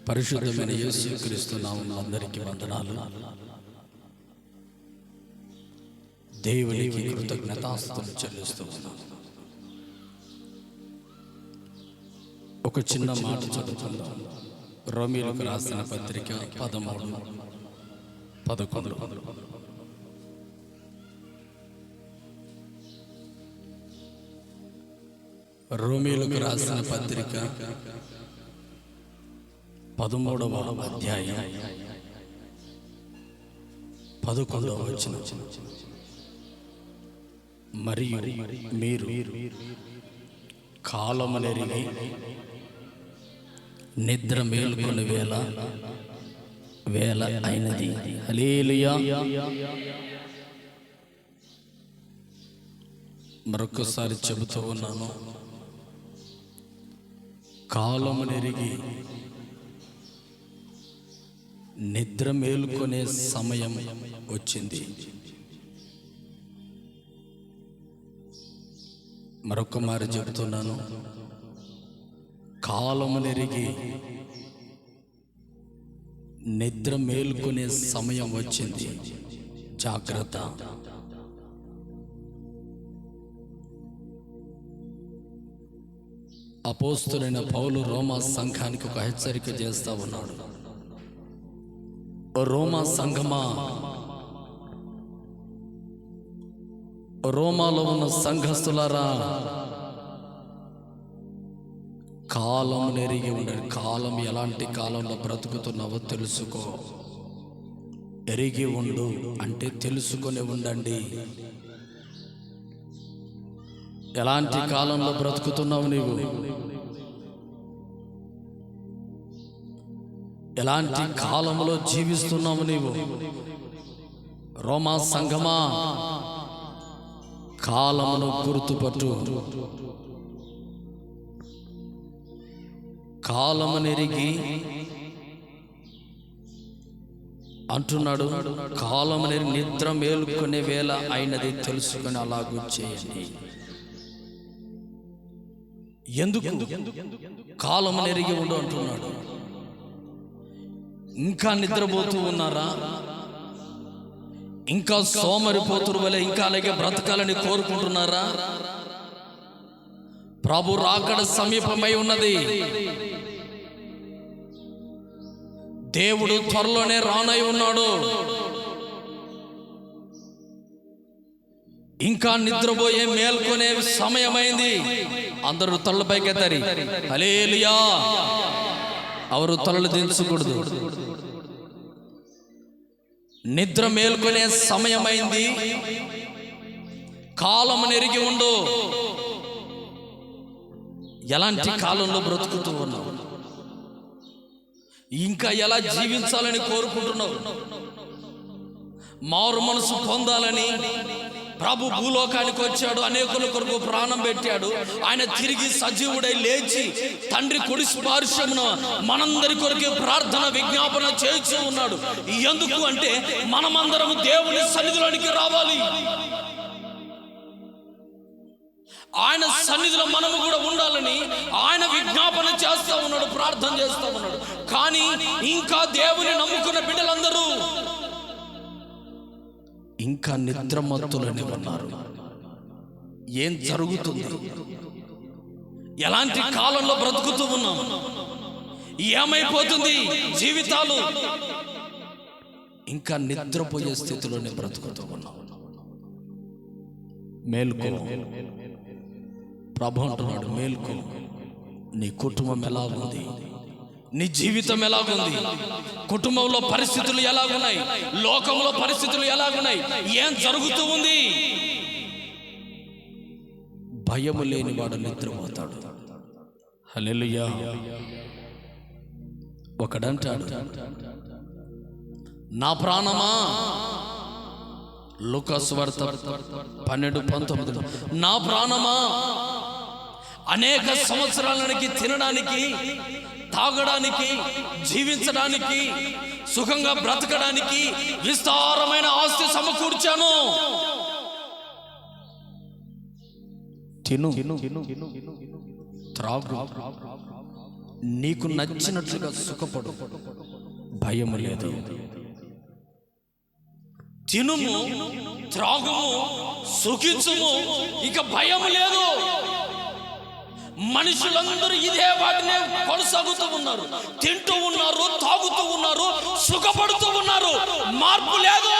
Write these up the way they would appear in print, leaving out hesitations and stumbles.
పరిశుద్ధమైన యేసుక్రీస్తు నామమున అందరికీ వందనాలు. దేవునికి కృతజ్ఞతాస్తుతులు చెల్లిస్తున్నాను. ఒక చిన్న మాట చదువుకుందాం. రోమీయులకు రాసిన పత్రిక 13:11. రోమీయులకు రాసిన పత్రిక 13వ అధ్యాయం 11వ వచనం. మరియు మీరు కాలమునెరిగి నిద్ర మేలుకొని వేళ అయినది. హల్లెలూయా. మరొకసారి చెబుతూ ఉన్నాను, కాలమునెరిగి నిద్ర మేలుకొనే సమయం వచ్చింది. మరొక మారి చెబుతున్నాను, కాలమునెరిగి నిద్ర మేలుకొనే సమయం వచ్చింది. జాగ్రత్త. అపోస్తులైన పౌలు రోమా సంఘానికి ఒక హెచ్చరిక చేస్తా ఉన్నాడు. రోమా సంఘమా, రోమాలో ఉన్న సంఘస్థులారా, కాలం నెరిగి ఉండండి. కాలం ఎలాంటి కాలంలో బ్రతుకుతున్నావో తెలుసుకో. ఎరిగి ఉండు అంటే తెలుసుకొని ఉండండి. ఎలాంటి కాలంలో బ్రతుకుతున్నావు నీవు? ఎలాంటి కాలంలో జీవిస్తున్నావు నీవు? రోమా సంఘమా, కాలమును గుర్తుపట్టు. కాలమునెరిగి అంటున్నాడు, కాలమునెరిగి నిద్ర మేలుకునే వేళ అయినది తెలుసుకొని అలాగూ చేయండి. ఎందుకు కాలమునెరిగి ఉండు అంటున్నాడు? ఇంకా నిద్రపోతూ ఉన్నారా? ఇంకా సోమరిపోతురు వలె ఇంకా అలాగే బ్రతకాలని కోరుకుంటున్నారా? ప్రభు రాకడ సమీపమై ఉన్నది. దేవుడు త్వరలోనే రానై ఉన్నాడు. ఇంకా నిద్రపోయే మేల్కొనే సమయమైంది. అందరూ తలలు పైకెత్తారు. హల్లెలూయా. ఎవరు తలలు దించకూడదు. నిద్ర మేల్కొనే సమయమైంది. కాలము నెరిగి ఉండు. ఎలాంటి కాలంలో బ్రతుకుతూ ఉన్నావు? ఇంకా ఎలా జీవించాలని కోరుకుంటున్నావు? మారు మనసు పొందాలని ప్రభు భూలోకానికి వచ్చాడు, అనేకుల కొరకు ప్రాణం పెట్టాడు. ఆయన తిరిగి సజీవుడై లేచి తండ్రి కుడి పార్శ్వమున మనందరి కొరకు ప్రార్థన విజ్ఞాపన చేస్తూ ఉన్నాడు. ఎందుకు అంటే మనమందరం దేవుని సన్నిధిలోనికి రావాలి. ఆయన సన్నిధిలో మనము కూడా ఉండాలని ఆయన విజ్ఞాపన చేస్తూ ఉన్నాడు, ప్రార్థన చేస్తూ ఉన్నాడు. కానీ ఇంకా దేవుని నమ్ముకున్న బిడ్డలందరూ ఇంకా నిద్రమత్తులని ఉన్నారు. ఏం జరుగుతుంది? ఎలాంటి కాలంలో బ్రతుకుతూ ఉన్నాం? ఏమైపోతుంది జీవితాలు? ఇంకా నిద్రపోయే స్థితిలోనే బ్రతుకుతూ ఉన్నాం. మేల్కో. ప్రభు అంటున్నాడు, మేల్కో. నీ కుటుంబం ఎలా ఉంది? నీ జీవితం ఎలాగుంది? కుటుంబంలో పరిస్థితులు ఎలాగున్నాయి? లోకంలో పరిస్థితులు ఎలాగున్నాయి? ఏం జరుగుతూ ఉంది? భయము లేనివాడు నిద్రపోతాడు. హల్లెలూయా. ఒకడంటాడు, నా ప్రాణమా, లూకాసు వార్త 12:19, నా ప్రాణమా, అనేక సంవత్సరాలకి తినడానికి, తాగడానికి, జీవించడానికి, సుఖంగా బ్రతకడానికి విస్తారమైన ఆస్తి సమకూర్చాను. తిను, త్రాగు, నీకు నచ్చినట్లుగా సుఖపడు, భయము లేదు. తినుము, త్రాగుము, సుఖించుము, ఇక భయం లేదు. మనుషులందరూ ఇదే వాటినే కొనసాగుతూ ఉన్నారు, తింటూ ఉన్నారు, తాగుతూ ఉన్నారు, సుఖపడుతూ ఉన్నారు. మార్పు లేదు.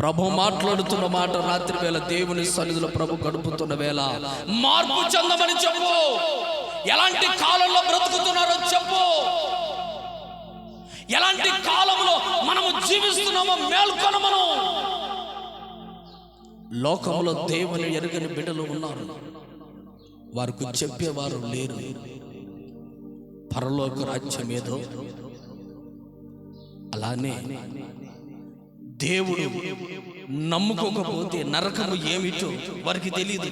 ప్రభు మాట్లాడుతున్న మాట రాత్రి వేళ దేవుని సన్నిధిలో ప్రభు గడుపుతున్న వేళ మార్పు చెందమని చెప్పు. ఎలాంటి కాలంలో బ్రతుకుతున్నారో చెప్పు. ఎలాంటి కాలంలో మనము జీవిస్తున్నామో మేల్కొనమను. లోకంలో దేవుని ఎరుగని బిడ్డలు ఉన్నారు, వారికి చెప్పేవారు లేరు. పరలోక రాజ్యం ఏదో అలానే దేవుడు నమ్ముకోకపోతే నరకము ఏమిటో వారికి తెలియదు.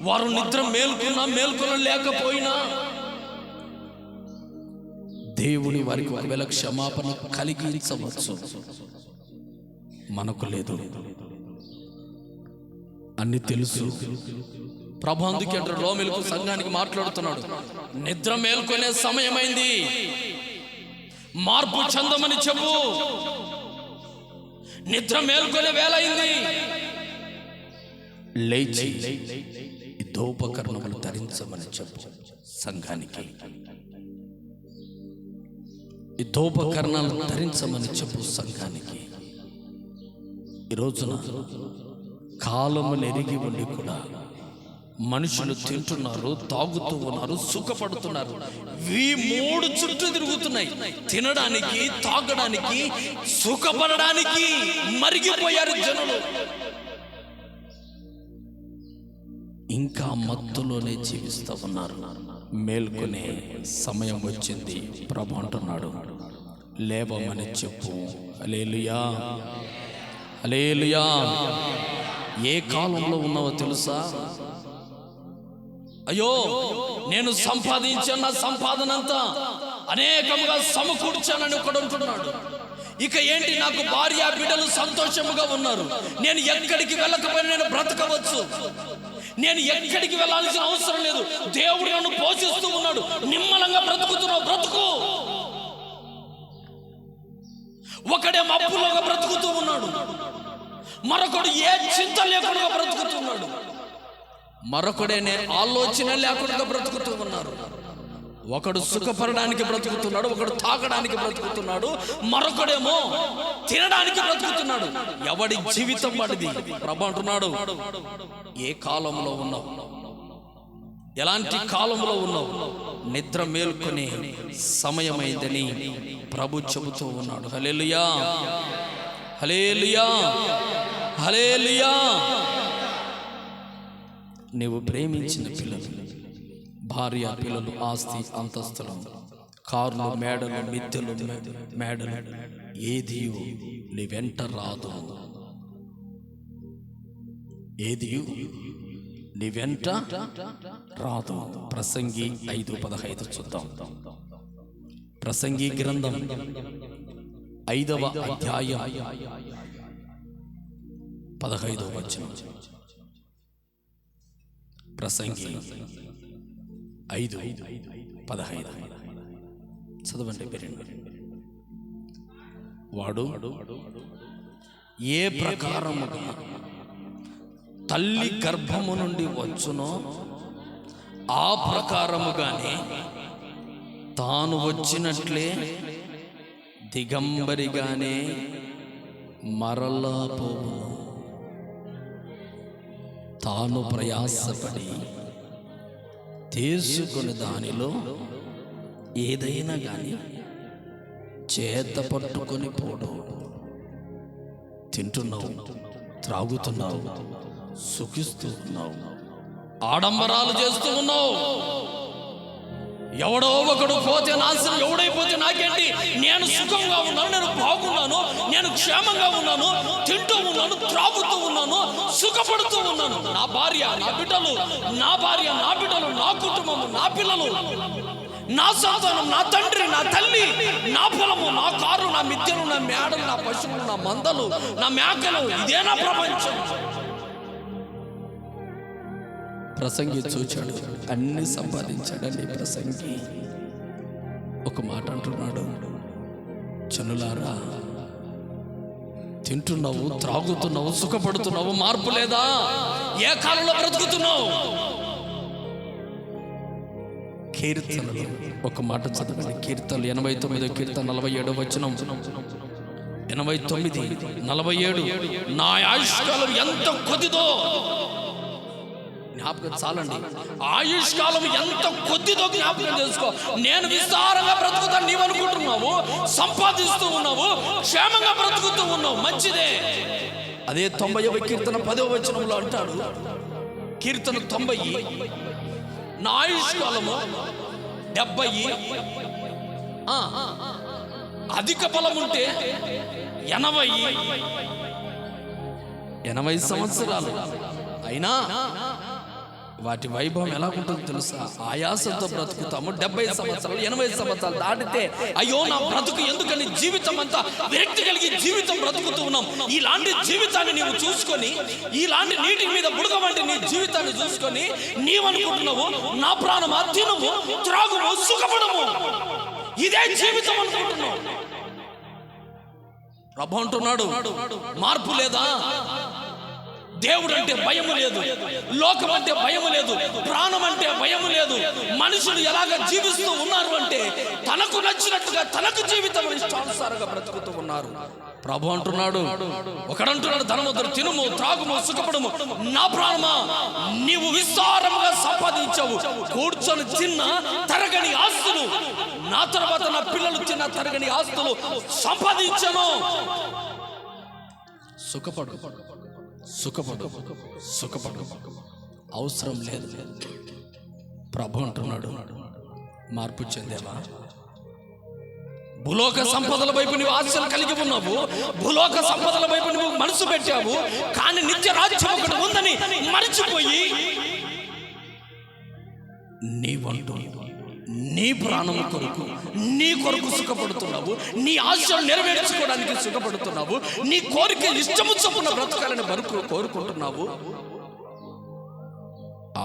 వారు నిద్ర మేల్కొన లేకపోయినా దేవుని వారికి ఒకవేళ క్షమాపణ కలిగించవచ్చు, మనకు లేదు. అన్ని తెలుసు. ప్రభు అందుకే అంటారు, రోమీయులకు సంఘానికి మాట్లాడుతున్నాడు, నిద్ర మేల్కొనే సమయమైంది, మార్పు చెందమని చెప్పు. నిద్ర మేల్కొనే వేళ అయింది, లేచి యుద్ధోపకరణములు ధరించమని చెప్పు సంఘానికి. యుద్ధోపకరణాలు ధరించమని చెప్పు సంఘానికి. ఈ రోజున కాలము నెరిగి ఉండి కూడా మనుషులు తింటున్నారు, తాగుతూ ఉన్నారు, సుఖపడుతున్నారు. ఈ మూడు చుట్టూ తిరుగుతున్నాయి. తినడానికి, తాగడానికి, సుఖపడడానికి మరిగిపోయారు జనులు. ఇంకా మత్తులోనే జీవిస్తూ ఉన్నారు. మేల్కొనే సమయం వచ్చింది. ప్రభు అంటున్నాడు, లేవమని చెప్పు. హల్లెలూయా, హల్లెలూయా. ఏ కాలంలో ఉన్నావో తెలుసా? అయ్యో, నేను సంపాదించిన నా సంపాదన అంతా అనేకముగా సమకూర్చానని ఒకడు అంటున్నాడు. ఇక ఏంటి, నాకు భార్య బిడ్డలు సంతోషముగా ఉన్నారు, నేను ఎక్కడికి వెళ్ళకపోయినా నేను బ్రతకవచ్చు, నేను ఎక్కడికి వెళ్ళాల్సిన అవసరం లేదు, దేవుడు నన్ను పోషిస్తూ ఉన్నాడు, నిమ్మలంగా బ్రతుకుతున్నావు, బ్రతుకు. ఒకడే అప్పులోగా బ్రతుకుతూ ఉన్నాడు, మరొకడు ఏ చింత లేకుండా బ్రతుకుతున్నాడు, మరొకడేనే ఆలోచన లేకుండా బ్రతుకుతూ ఉన్నారు. ఒకడు సుఖపడడానికి బ్రతుకుతున్నాడు, ఒకడు తాగడానికి బ్రతుకుతున్నాడు, మరొకడేమో తినడానికి బ్రతుకుతున్నాడు. ఎవడి జీవితం వాడిది. ప్రభు అంటున్నాడు, ఏ కాలంలో ఉన్నావు, ఎలాంటి కాలంలో ఉన్నావు, నిద్ర మేల్కొనే సమయమైందని ప్రభు చెబుతూ ఉన్నాడు. హల్లెలూయా, హల్లెలూయా, హల్లెలూయా. నీవు ప్రేమించిన పిల్లలు, భార్య పిల్లలు, ఆస్తి అంతస్తులు, కార్లు, మేడలు, మిద్దెలు, మేడలు, ఏది నీ వెంట రాదు. ఏది నీ వెంట రాదు. ప్రసంగి 5:15 చూద్దాం. ప్రసంగి గ్రంథం 5వ అధ్యాయం 15వ వచనం. ప్రసంగి 5:15 చదవండి. వాడు ఏ ప్రకారముగా తల్లి గర్భము నుండి వచ్చునో ఆ ప్రకారముగానే తాను వచ్చినట్లే దిగంబరిగానే మరలా పోవును. తాను ప్రయాసపడి తీసుకుని దానిలో ఏదైనా కానీ చేత పట్టుకొని పోడు. తింటున్నావు, త్రాగుతున్నావు, సుఖిస్తూ ఉన్నావు, ఆడంబరాలు చేస్తూ ఉన్నావు. ఎవడో ఒకడు పోతే నాశనం, ఎవడైపోతే నాకేంటి, నేను సుఖంగా ఉన్నాను, నేను బాగున్నాను, నేను క్షేమంగా ఉన్నాను, తింటూ ఉన్నాను, త్రాగుతూ ఉన్నాను, సుఖపడుతూ ఉన్నాను. నా భార్య, నా బిడ్డలు, నా భార్య, నా బిడ్డలు, నా కుటుంబము, నా పిల్లలు, నా సంతానం, నా తండ్రి, నా తల్లి, నా పొలము, నా కారు, నా మిద్దెలు, నా మేడలు, నా పశువులు, నా మందలు, నా మేకలు, ఇదే నా ప్రపంచం. ప్రసంగి చూచాడు, అన్ని సంపాదించాడండి ప్రసంగి. ఒక మాట అంటున్నాడు, జనులారా, తింటున్నావు, త్రాగుతున్నావు, సుఖపడుతున్నావు, మార్పు లేదా? ఏ కాలంలో బ్రతుకుతున్నావు? కీర్తనలు ఒక మాట చదవండి. కీర్తనలు 89 కీర్తన 47 వచనం, 89, 47. నా ఆయుష్కాలం ఎంత కొద్దిదో, జ్ఞాపకం చాలండి. ఆయుష్కాలం ఎంత కొద్దిదో జ్ఞాపకం చేసుకో. నేను విస్తారంగా బ్రతుకుతాను నీవు అనుకుంటున్నావు, సంపాదిస్తూ ఉన్నావు, క్షేమంగా బ్రతుకుతూ ఉన్నావు, మంచిదే. అదే 90వ కీర్తన 10వ వచనంలో అంటాడు, కీర్తన 90, నా ఆయుష్కాలము 70, అధిక బలం ఉంటే 80 సంవత్సరాలు అయినా వాటి వైభవం ఎలా ఉంటుందో తెలుసా? ఆయాసంతో బ్రతుకుతాము. 70 సంవత్సరాలు 80 సంవత్సరాలు దాటితే అయ్యో నా బ్రతుకు ఎందుకని జీవితం అంతా విరక్తి కలిగి జీవితం బ్రతుకుతూ ఉన్నాం. ఇలాంటి జీవితాన్ని నీవు చూసుకొని, ఇలాంటి నీటి మీద బుడగ వంటి నీ జీవితాన్ని చూసుకొని నీవనుకుంటున్నావు, నా ప్రాణమా తినుము, త్రాగుము, సుఖపడము, ఇదే జీవితం అనుకుంటున్నావు. ప్రభు అంటున్నాడు, మార్పు లేదా? దేవుడు అంటే భయము లేదు, లోకం అంటే భయము లేదు, ప్రాణం అంటే భయము లేదు. మనుషులు ఎలాగ జీవిస్తూ ఉన్నారు అంటే తనకు నచ్చినట్టుగా తనకు జీవితం ఇష్టానుసారంగా బ్రతుకుతూ ఉన్నారు. ప్రభు అంటున్నాడు, ఒకడంటున్నాడు, ధనముద్ర తినుము, త్రాగుము, సుఖపడము. నా ప్రాణమా, నీవు విస్తారంగా సంపాదించావు, కూర్చొని తిన్న తరగని ఆస్తులు, నా తర్వాత నా పిల్లలు తిన్న తరగని ఆస్తులు సంపాదించను. సుఖపడు, సుఖపడు, సుఖపడు, అవసరం లేదు. ప్రభు అంటున్నాడు, మార్పు చెందేవా? భూలోక సంపదల వైపు నువ్వు ఆశలు కలిగి ఉన్నావు, భూలోక సంపదల వైపు నువ్వు మనసు పెట్టావు, కానీ నిత్య రాజ్యం ఒకటి ఉందని మరిచిపోయి నీవంటూ నీ ప్రాణం కొరకు, నీ కొరకు సుఖపడుతున్నావు, నీ ఆశలు నెరవేర్చుకోవడానికి సుఖపడుతున్నావు, నీ కోరిక ఇష్టము చొప్పున బ్రతకాలని కోరుకుంటున్నావు.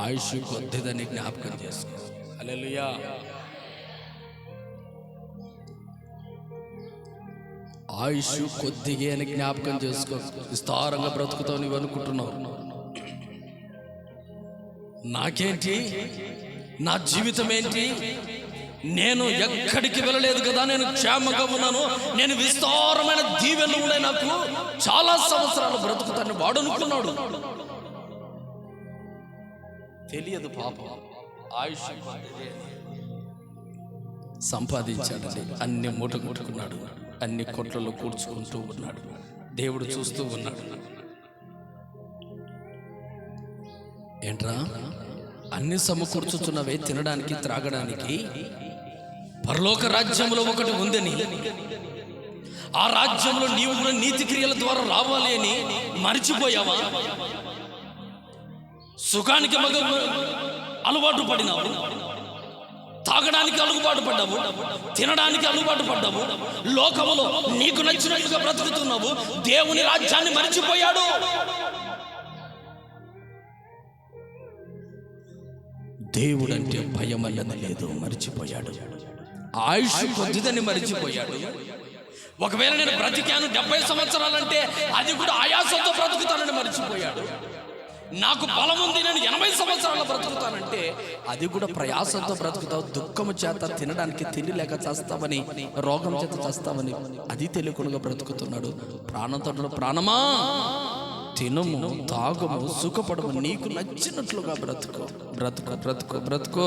ఆయుష్ కొద్దిదని జ్ఞాపకం చేసుకో. హల్లెలూయా. ఆయుష్ కొద్దిగా అని జ్ఞాపకం చేసుకో. విస్తారంగా బ్రతుకుతావు నీవు అనుకుంటున్నావు. నాకేంటి, నా జీవితం ఏంటి, నేను ఎక్కడికి వెళ్ళలేదు కదా, నేను క్షేమంగా ఉన్నాను, నేను విస్తారమైన దీవెనలు ఉన్నాయి, నాకు చాలా సంవత్సరాలు బ్రతుకుతాను వాడు అనుకున్నాడు. తెలియదు పాపం, ఆయుష్ సంపాదించాడని అన్ని మూటగొట్టుకున్నాడు, అన్ని కొట్లలో కూర్చుకుంటూ ఉన్నాడు. దేవుడు చూస్తూ ఉన్నాడు. ఏంట్రా అన్ని సమకూర్చుచున్నవే, తినడానికి త్రాగడానికి? పరలోక రాజ్యంలో ఒకటి ఉందని, ఆ రాజ్యంలో నీవు కూడా నీతి క్రియల ద్వారా రావాలి అని మరిచిపోయావా? సుఖానికి అలవాటు పడినావు, తాగడానికి అలవాటు పడ్డావు, తినడానికి అలవాటు పడ్డావు, లోకములో నీకు నచ్చినట్టుగా బ్రతుకుతున్నావు. దేవుని రాజ్యాన్ని మరిచిపోయాడు. దేవుడు అంటే భయం అన్నది లేదు, మరిచిపోయాడు. ఆయుష్ కొద్దిదని మరిచిపోయాడు. ఒకవేళ నేను బ్రతికాను 70 సంవత్సరాలంటే అది కూడా ఆయాసంతో బ్రతుకుతానని మరిచిపోయాడు. నాకు బలం ఉంది, నేను 80 సంవత్సరాలు బ్రతుకుతానంటే అది కూడా ప్రయాసంతో బ్రతుకుతావు. దుఃఖము చేత తినడానికి తిండి లేక చేస్తావని, రోగం చేత చేస్తావని అది తెలియకుండా బ్రతుకుతున్నాడు. ప్రాణంతో ప్రాణమా తినుము, తాగుము, సుఖపడము, నీకు నచ్చినట్లుగా బ్రతుకు, బ్రతుకు, బ్రతుకు, బ్రతుకు.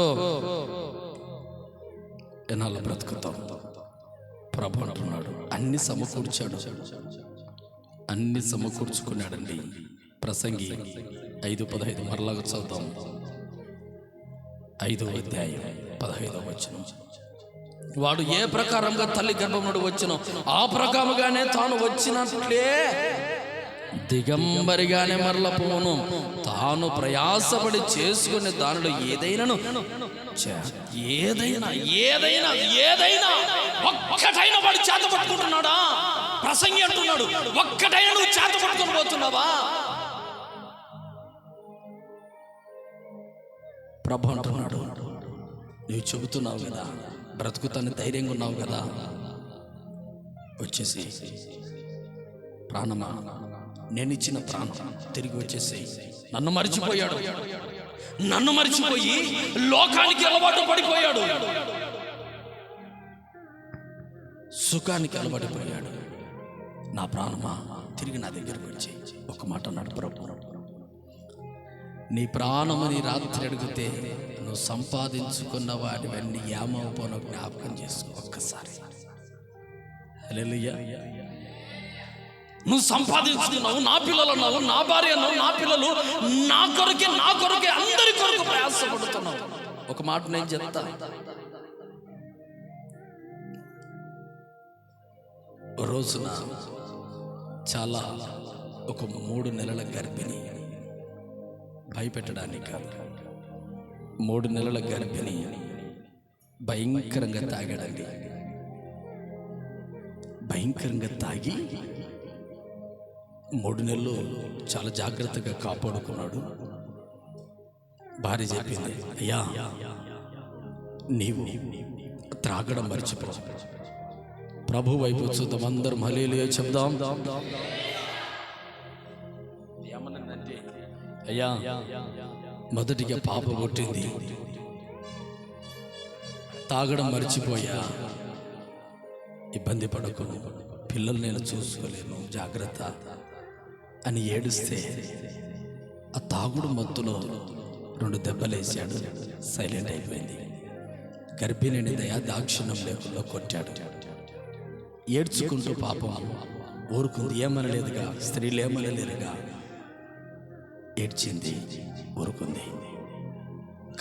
ఎన్నాళ్ళు బ్రతుకుతావు? ప్రభు అంటున్నాడు, అన్ని సమకూర్చాడు, అన్ని సమకూర్చుకున్నాడండి. ప్రసంగి 5:15 మరలాగా చదువుతాం. 5వ అధ్యాయం 15వ వచనం. వాడు ఏ ప్రకారంగా తల్లి గర్భం నుండి వచ్చునో ఆ ప్రకారంగానే తాను వచ్చినట్లే దిగంబరిగానే మరలపోను. తాను ప్రయాసపడి చేసుకునే దానిలో ఏదైనాను ఏదైనా ఏదైనా ఏదైనా ఒక్కటైనా వాడు చేత పట్టుకుంటున్నాడా? ప్రసంగి అంటున్నాడు, ఒక్కటైనా నువ్వు చేత పట్టుకొని పోతున్నావా? ప్రభు అంటున్నాడు, నువ్వు చెబుతున్నావు కదా, బ్రతుకుతాను ధైర్యంగా ఉన్నావు కదా, వచ్చేసి ప్రాణమా, నేను ఇచ్చిన ప్రాణం తిరిగి వచ్చేసి. నన్ను మరిచిపోయాడు, నన్ను మరిచిపోయి లోకానికి అలవాటు పడిపోయాడు, సుఖానికి అలవాటుపోయాడు. నా ప్రాణమా తిరిగి నా దగ్గరకు వచ్చి ఒక మాట అన్నాడు ప్రభు, నీ ప్రాణమని రాత్రి అడిగితే నువ్వు సంపాదించుకున్న వాటివన్నీ ఏమవుపోనో జ్ఞాపకం చేసుకో ఒక్కసారి. హల్లెలూయా. నువ్వు సంపాదించుకున్నావు, నా పిల్లలు అన్నావు, నా భార్య అన్నావు, నా పిల్లలు, నా కొరకే అందరి కొరకు ప్రయాసపడుతున్నావు. ఒక మాట నేను చెప్తా, రోజున చాలా ఒక 3 నెలల గర్భిణి, భయపెట్టడానికి కాదు, 3 నెలల గర్భిణి భయంకరంగా తాగాడండి. భయంకరంగా తాగి 3 నెలలు చాలా జాగ్రత్తగా కాపాడుకున్నాడు. భార్య చెప్పింది, అయ్యా నీవు త్రాగడం మర్చిపో. ప్రభు వైపు చూద్దాం, అందరం హల్లెలూయా చెప్దాం. ఏమన్నంటే, అయ్యా మొదటిగా పాప పుట్టింది, తాగడం మర్చిపోయా, ఇబ్బంది పడకు, పిల్లలు నేను చూసుకోలేను, జాగ్రత్త అని ఏడుస్తే ఆ తాగుడు మత్తులో 2 దెబ్బలేసాడు, సైలెంట్ అయిపోయింది. గర్భిణిని దయా దాక్షిణ్యం లేకుండా కొట్టాడు. ఏడ్చుకుంటూ పాపం ఊరుకుంది, ఏమనలేదుగా, స్త్రీలు ఏమనలేదుగా, ఏడ్చింది, ఊరుకుంది.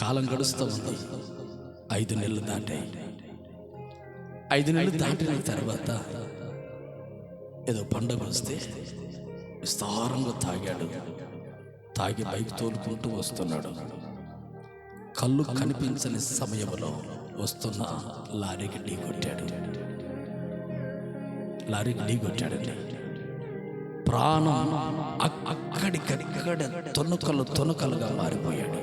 కాలం గడుస్తూ ఉంది. 5 నెలలు దాటాయి. 5 నెలలు దాటిన తర్వాత ఏదో పండుగ వస్తే విస్తారంగా తాగాడు. తాగి బైక్ తోలుకుంటూ వస్తున్నాడు. కళ్ళు కనిపించని సమయంలో వస్తున్న లారీకి ఢీ కొట్టాడండి. ప్రాణం అక్కడికక్కడ తొనకలుగా మారిపోయాడు.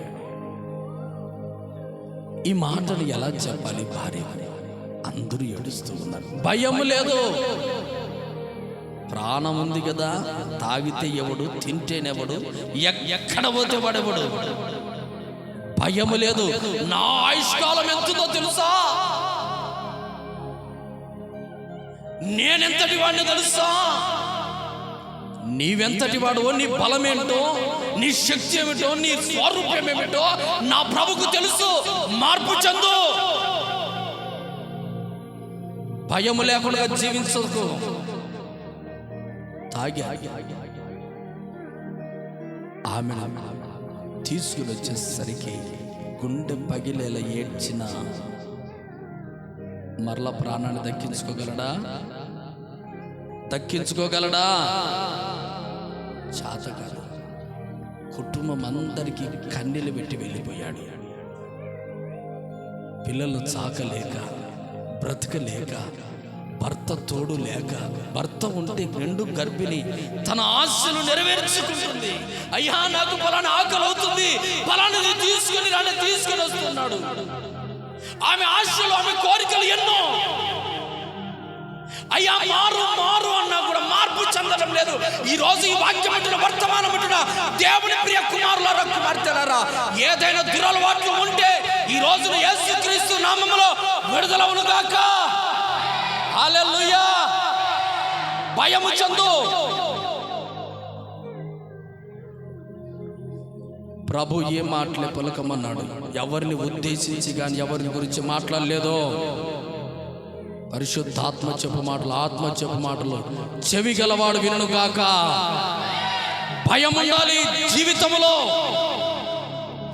ఈ మాటలు ఎలా చెప్పాలి భార్య? అందరూ ఏడుస్తూ ఉన్నారు. భయం లేదు, ప్రాణం ఉంది కదా, తాగితే ఎవడు, తింటేనెవడు, ఎక్కడ పోతే వాడెవడు. భయం లేదు. నా ఆయుష్కాలం ఎంతుందో తెలుసా? నేనెంతటి వాడిని తెలుసా? నీవెంతటి వాడో, నీ బలమేంటో, నీ శక్తి ఏమిటో, నీ స్వరూప్యం ఏమిటో నా ప్రభుకు తెలుసు. మార్పు చెందు, భయం లేకుండా జీవించకు. తాగి ఆమె తీసుకుని వచ్చేసరికి గుండె పగిలేలా ఏడ్చిన మరలా ప్రాణాన్ని దక్కించుకోగలడా? చాతకాదు. కుటుంబం అందరికీ కన్నీళ్ళు పెట్టి వెళ్ళిపోయాడు. పిల్లలు చాకలేక, బ్రతకలేక, భర్త తోడు లేక, భర్త ఉంటే 2 గర్భిణి తన ఆశలు నెరవేర్చుకుంటుంది. అయ్యా నాకు పలానా ఆకలి అవుతుంది, పలానా తీసుకుని వస్తున్నాడు. ఆమె ఆశలు, ఆమె కోరికలు ఎన్నో. అయ్యా మారు అన్నా కూడా మార్పు చెందడం లేదు. ఈ రోజు ఈ వాక్యం అంటున్న, వర్తమానం అంటున్న దేవుని ప్రియ కుమారులారా, కుమార్తెలారా, ఏదైనా దురలవాట్లు ఉంటే ఈ రోజున యేసుక్రీస్తు నామములో విడుదలవును గాక. హల్లెలూయా. భయము చెందు. ప్రభు ఏ మాటలే పలకమన్నాడు. ఎవరిని ఉద్దేశించి కానీ ఎవరిని గురించి మాట్లాడలేదు. పరిశుద్ధాత్మ చెప్పు మాటలు, ఆత్మ చెప్పు మాటలు చెవి గలవాడు వినును గాక. భయం ఉండాలి జీవితంలో.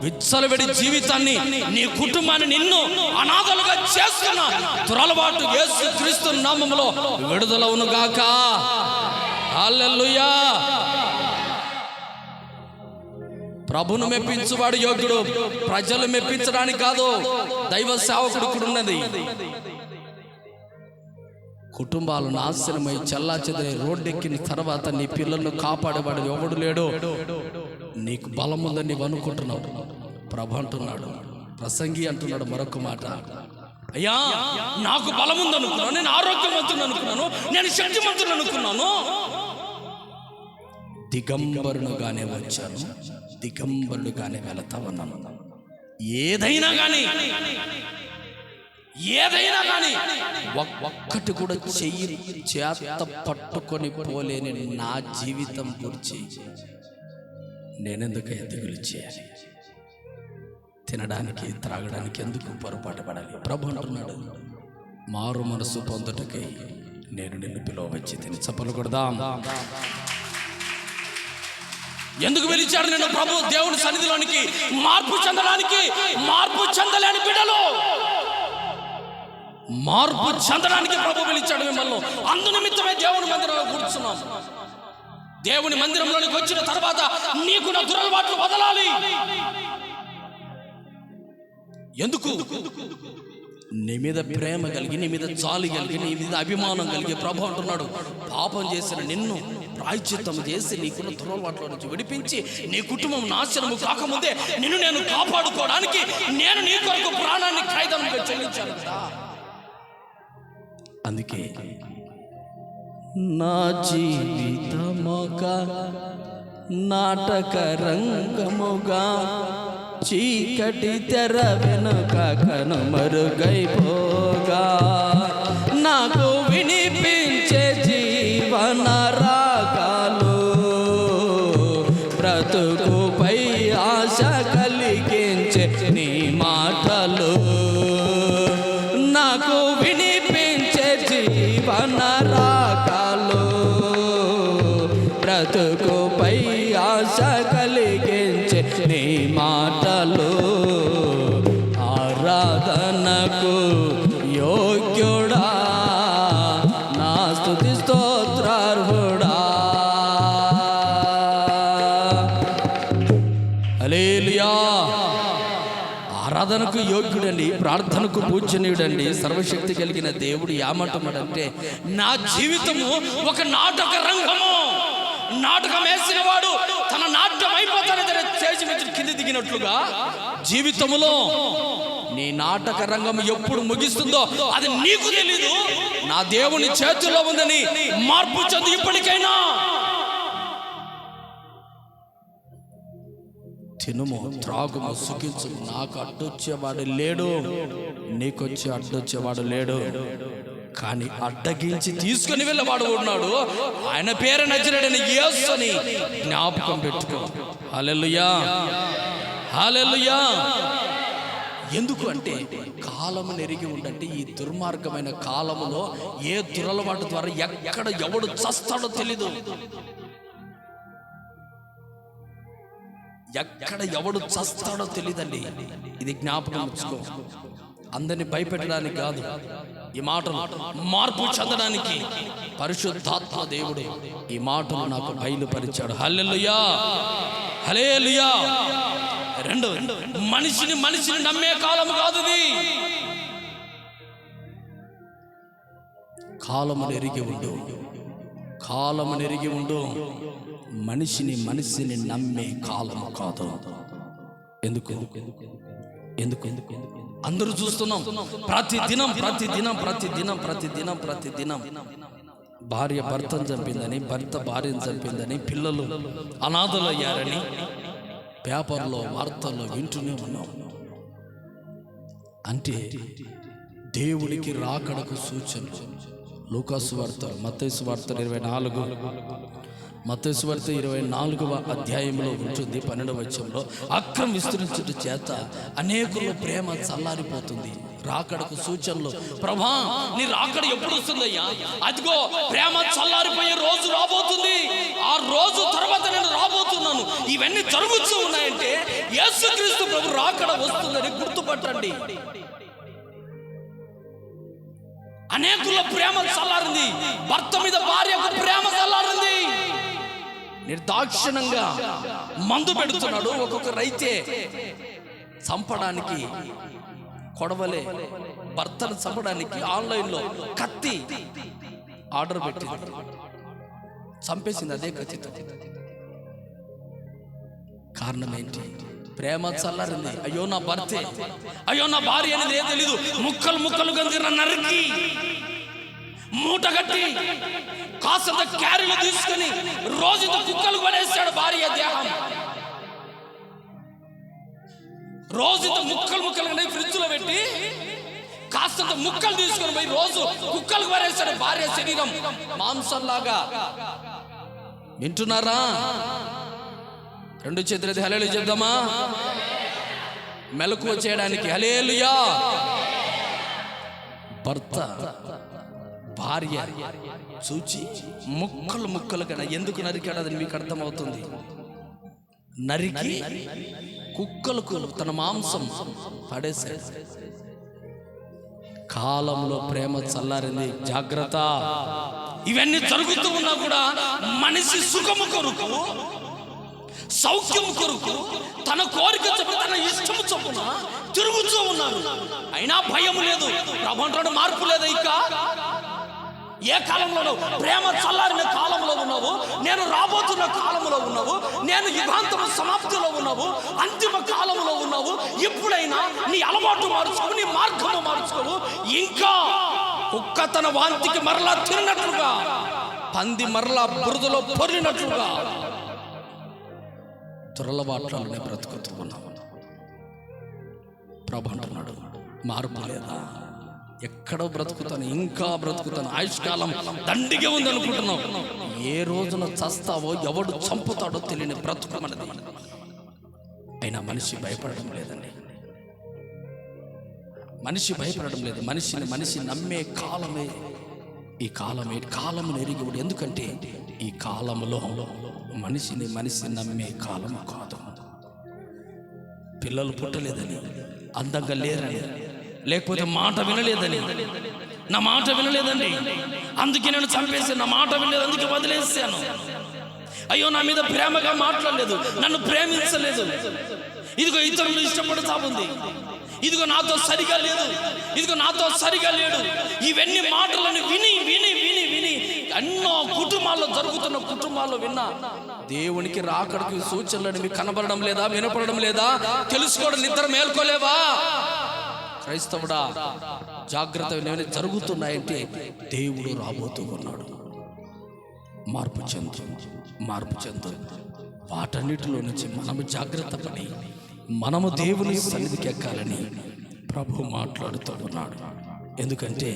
విచ్చలవిడి జీవితాన్ని, నీ కుటుంబాన్ని, నిన్ను అనాథలుగా చేస్తున్న దురలవాటు యేసుక్రీస్తు నామములో విడుదలవును గాక. హల్లెలూయా. ప్రభును మెప్పించువాడు యోగ్యుడు, ప్రజలు మెప్పించడానికి కాదు. దైవ సేవకుడు కూడా ఉన్నది. కుటుంబాలు నాశనమై చెల్లాచెదరై రోడ్డెక్కిన తర్వాత నీ పిల్లలను కాపాడేవాడు ఎవడు లేడు. నీకు బలం ఉందని నీవు అనుకుంటున్నావు. ప్రభు అంటున్నాడు, ప్రసంగి అంటున్నాడు మరొక మాట, అయ్యా నాకు బలం ఉందనుకున్నాను, నేను ఆరోగ్యవంతుడు అనుకున్నాను, నేను శక్తిమంతుడు అనుకున్నాను, దిగంబరుడుగానే వచ్చాను, దిగంబరుడుగానే వెళతా ఉన్నాను. ఏదైనా కానీ ఒక్కటి కూడా చెయ్యి చేత పట్టుకొని పోలేని నా జీవితం గురించి నేనెందుకు దిగులు చేయాలి? తినడానికి త్రాగడానికి ఎందుకు పొరపాటు పడాలి? ప్రభు అంటున్నాడు, మారు మనసు పొందుటకై నేను నిన్ను పిలువవచ్చి తిని. చప్పలు కొడదాం. ఎందుకు పిలిచాడు నేను? ప్రభు దేవుని సన్నిధిలోనికి మార్పు చెందడానికి. మార్పు చెందలేని బిడ్డలు మార్పు చెందడానికి ప్రభు పిలిచాడు మిమ్మల్ని. అందు నిమిత్తమే దేవుని మందిరంలో కూర్చున్నాం. దేవుని మందిరంలోనికి వచ్చిన తర్వాత నీకున్న దురలవాట్లు వదలాలి. ఎందుకు? నీ మీద ప్రేమ కలిగి, నీ మీద జాలి కలిగి, నీ మీద అభిమానం కలిగి ప్రభు అంటున్నాడు, పాపం చేసిన నిన్ను ప్రాయశ్చిత్తం చేసి నీకున్న దురలవాట్ల నుంచి విడిపించి నీ కుటుంబం నాశనము కాకముందే నిన్ను నేను కాపాడుకోవడానికి నేను నీ కొరకు ప్రాణాన్ని ఖైదంగా చెల్లించాను కదా. అందుకే నా జీవితముగా నాటక రంగముగా చీకటి తెర వెనుక కనుమరుగైపోగా నాకు వినిపించే జీవన రాగాలు, బ్రతుకుపై ఆశ కలిగించే నీ మాటలు, నాకు వినిపించే జీవన రాగాలు, బ్రతుకుపై ఆశ కలిగించే నీ మాటలు, ఆరాధనకు యోగ్యుడా నా స్తుతి స్తోత్రార్హుడా. హల్లెలూయా. ఆరాధనకు యోగ్యుడండి, ప్రార్థనకు పూజనీయుడండి, సర్వశక్తి కలిగిన దేవుడు ఏమంటున్నాడంటే, నా జీవితము ఒక నాటక రంగము. నాటకం వేసిన వాడు తన నాట్యం అయిపోతానే చేసి నుంచి కింది దిగినట్లుగా జీవితములో నీ నాటక రంగం ఎప్పుడు ముగిస్తుందో అది నీకు తెలీదు. నా దేవుని చేతుల్లో ఉందని మార్పు చెంది ఇప్పటికైనా తినుము, త్రాగుము, సుఖించుము. నాకు అడ్డొచ్చేవాడు లేడు, నీకొచ్చి అడ్డొచ్చేవాడు లేడు, కానీ అడ్డగించి తీసుకుని వెళ్ళేవాడు ఉన్నాడు. ఆయన పేరు నజరేయుడైన యేసు అని జ్ఞాపకం పెట్టుకో. హల్లెలూయా, హల్లెలూయా. ఎందుకు అంటే కాలము నెరిగి ఉండంటే ఈ దుర్మార్గమైన కాలములో ఏ దురలవాటు ద్వారా ఎక్కడ ఎవడు చస్తాడో తెలీదు. ఎక్కడ ఎవడు చస్తాడో తెలియదండి. ఇది జ్ఞాపకం ఉంచుకో. అందరిని భయపెట్టడానికి కాదు, ఈ మాటలు మార్పు చెందడానికి పరిశుద్ధాత్మ దేవుడు ఈ మాటలు నాకు బయలుపరిచాడు. హల్లెలూయా, హల్లెలూయా. రెండు, మనిషిని నమ్మే కాలం కాదు ఇది. కాలము నెరిగి ఉండు, కాలము నెరిగి ఉండు. మనిషిని నమ్మే కాలము కాదు. ఎందుకు? అందరూ చూస్తున్నాం, ప్రతిదినం భార్య భర్తను చంపిందని, భర్త భార్యను చంపిందని, పిల్లలు అనాథలయ్యారని పేపర్లో వార్తల్లో వింటూనే ఉన్నాం. అంటే దేవుడికి రాకడకు సూచనలు. లూకాసు వార్త, మత్తయి వార్త 24వ అధ్యాయంలో ఉంటుంది. 12వ వచనంలో అక్రమ విస్తరించుట చేత అనేకుల ప్రేమ చల్లారిపోతుంది. రాకడకు సూచనలు. ప్రభా నీ రాకడ ఎప్పుడు వస్తుందయ్యా? అదిగో ప్రేమ చల్లారిపోయే రోజు రాబోతుంది, ఆ రోజు తర్వాత నేను రాబోతున్నాను. ఇవన్నీ జరుగుతూ ఉన్నాయంటే యేసుక్రీస్తు ప్రభు రాకడ వస్తుందని గుర్తుపట్టండి. అనేకుల ప్రేమ చల్లారింది, భర్త మీద భార్యకు ప్రేమ చల్లారింది. నిర్దాక్షిణంగా మందు పెడుతున్నాడు. ఒక్కొక్కరైతే చంపడానికి కొడవలే, భర్తను చంపడానికి ఆన్లైన్లో కత్తి ఆర్డర్ పెట్టింది, చంపేసింది అదే కత్తితో. కారణం ఏంటి? ప్రేమ చల్లారింది. అయ్యో నా భర్తే, అయ్యో నా భార్య అనేది ఏం తెలీదు. ముక్కలు ముక్కలుగా నరికి మూట కట్టి కాసంత క్యారీలు తీసుకుని రోజుతో కుక్కలు పడేస్తాడు భార్య దేహం. రోజుతో ముక్కలు ముక్కలుగా ఫ్రిడ్జ్ లో పెట్టి కాస్తంత ముక్కలు తీసుకుని పోయి రోజు కుక్కలు పడేస్తాడు భార్య శరీరం మాంసంలాగా. వింటున్నారా? రెండు చేతులది హల్లెలూయా చెప్దామా? మెలకువ చేయడానికి హల్లెలూయా. భర్త భార్య చూచి ముక్కలు ముక్కలుగా ఎందుకు నరికాడు అది మీకు అర్థమవుతుంది. నరికి కుక్కలకు తన మాంసం పడేశాడు. కాలంలో ప్రేమ చల్లారింది. జాగ్రత్త. ఇవన్నీ జరుగుతూ ఉన్నా కూడా మనిషి సుఖము కొరకు, సౌఖ్యము కొరకు, తన కోరిక చొప్పున, తన ఇష్టము చొప్పున తిరుగుతూ ఉన్నారు. అయినా భయం లేదు. ప్రభుత్వం మార్పు లేదు. ఇక ఏ కాలంలో ప్రేమ చల్లారిన కాలంలో ఉన్నావు, నేను రాబోతున్న కాలంలో ఉన్నావు, నేను యుగాంతము సమాప్తిలో ఉన్నావు, అంతిమ కాలంలో ఉన్నావు. ఎప్పుడైనా నీ అలవాటు మార్చుకోవు, నీ మార్గము మార్చుకోవు. ఇంకా కుక్క తన వాంతికి మరలా తిరిగినట్లుగా, పంది మరలా బురదలో పొరినట్లుగా త్వరలవాట్లనే బ్రతుకుతూ ఉన్నావు. ప్రభు అంటున్నాడు, మార్పు లేదా? ఎక్కడో బ్రతుకుతాను, ఇంకా బ్రతుకుతాను, ఆయుష్కాలం దండిగా ఉంది అనుకుంటున్నావు. ఏ రోజున చస్తావో, ఎవడు చంపుతాడో తెలియని బ్రతుకు మనది. అయినా మనిషి భయపడడం లేదండి. మనిషి భయపడడం లేదు. మనిషి నమ్మే కాలమే ఈ కాలమే. కాలము ఎరిగి, ఎందుకంటే ఈ కాలములో మనిషి నమ్మే కాలము కాదు. పిల్లలు పుట్టలేదని, అందంగా లేరని, లేకపోతే మాట వినలేదని, నా మాట వినలేదండి అందుకే నేను చంపేసాను, నా మాట వినలేదు అందుకే వదిలేసాను, అయ్యో నా మీద ప్రేమగా మాట్లాడలేదు, నన్ను ప్రేమించలేదు, ఇదిగో ఇతరులు ఇష్టపడతా ఉంది, ఇదిగో నాతో సరిగా లేదు, ఇదిగో నాతో సరిగా లేడు. ఇవన్నీ మాటలను విని విని విని విని ఎన్నో కుటుంబాల్లో జరుగుతున్న కుటుంబాల్లో విన్నా. దేవునికి రాకడికి సూచనలు మీకు కనబడడం లేదా? వినపడడం లేదా? తెలుసుకోవడం, నిద్ర మేల్కోలేవా? క్రైస్తవుడా, జాగ్రత్త. ఏమైనా జరుగుతున్నాయంటే దేవుడు రాబోతూ ఉన్నాడు. మార్పు చెందు. వాటన్నిటిలో నుంచి మనము జాగ్రత్త పడి మనము దేవుని సన్నిధికి ఎక్కాలని ప్రభు మాట్లాడుతూ ఉన్నాడు. ఎందుకంటే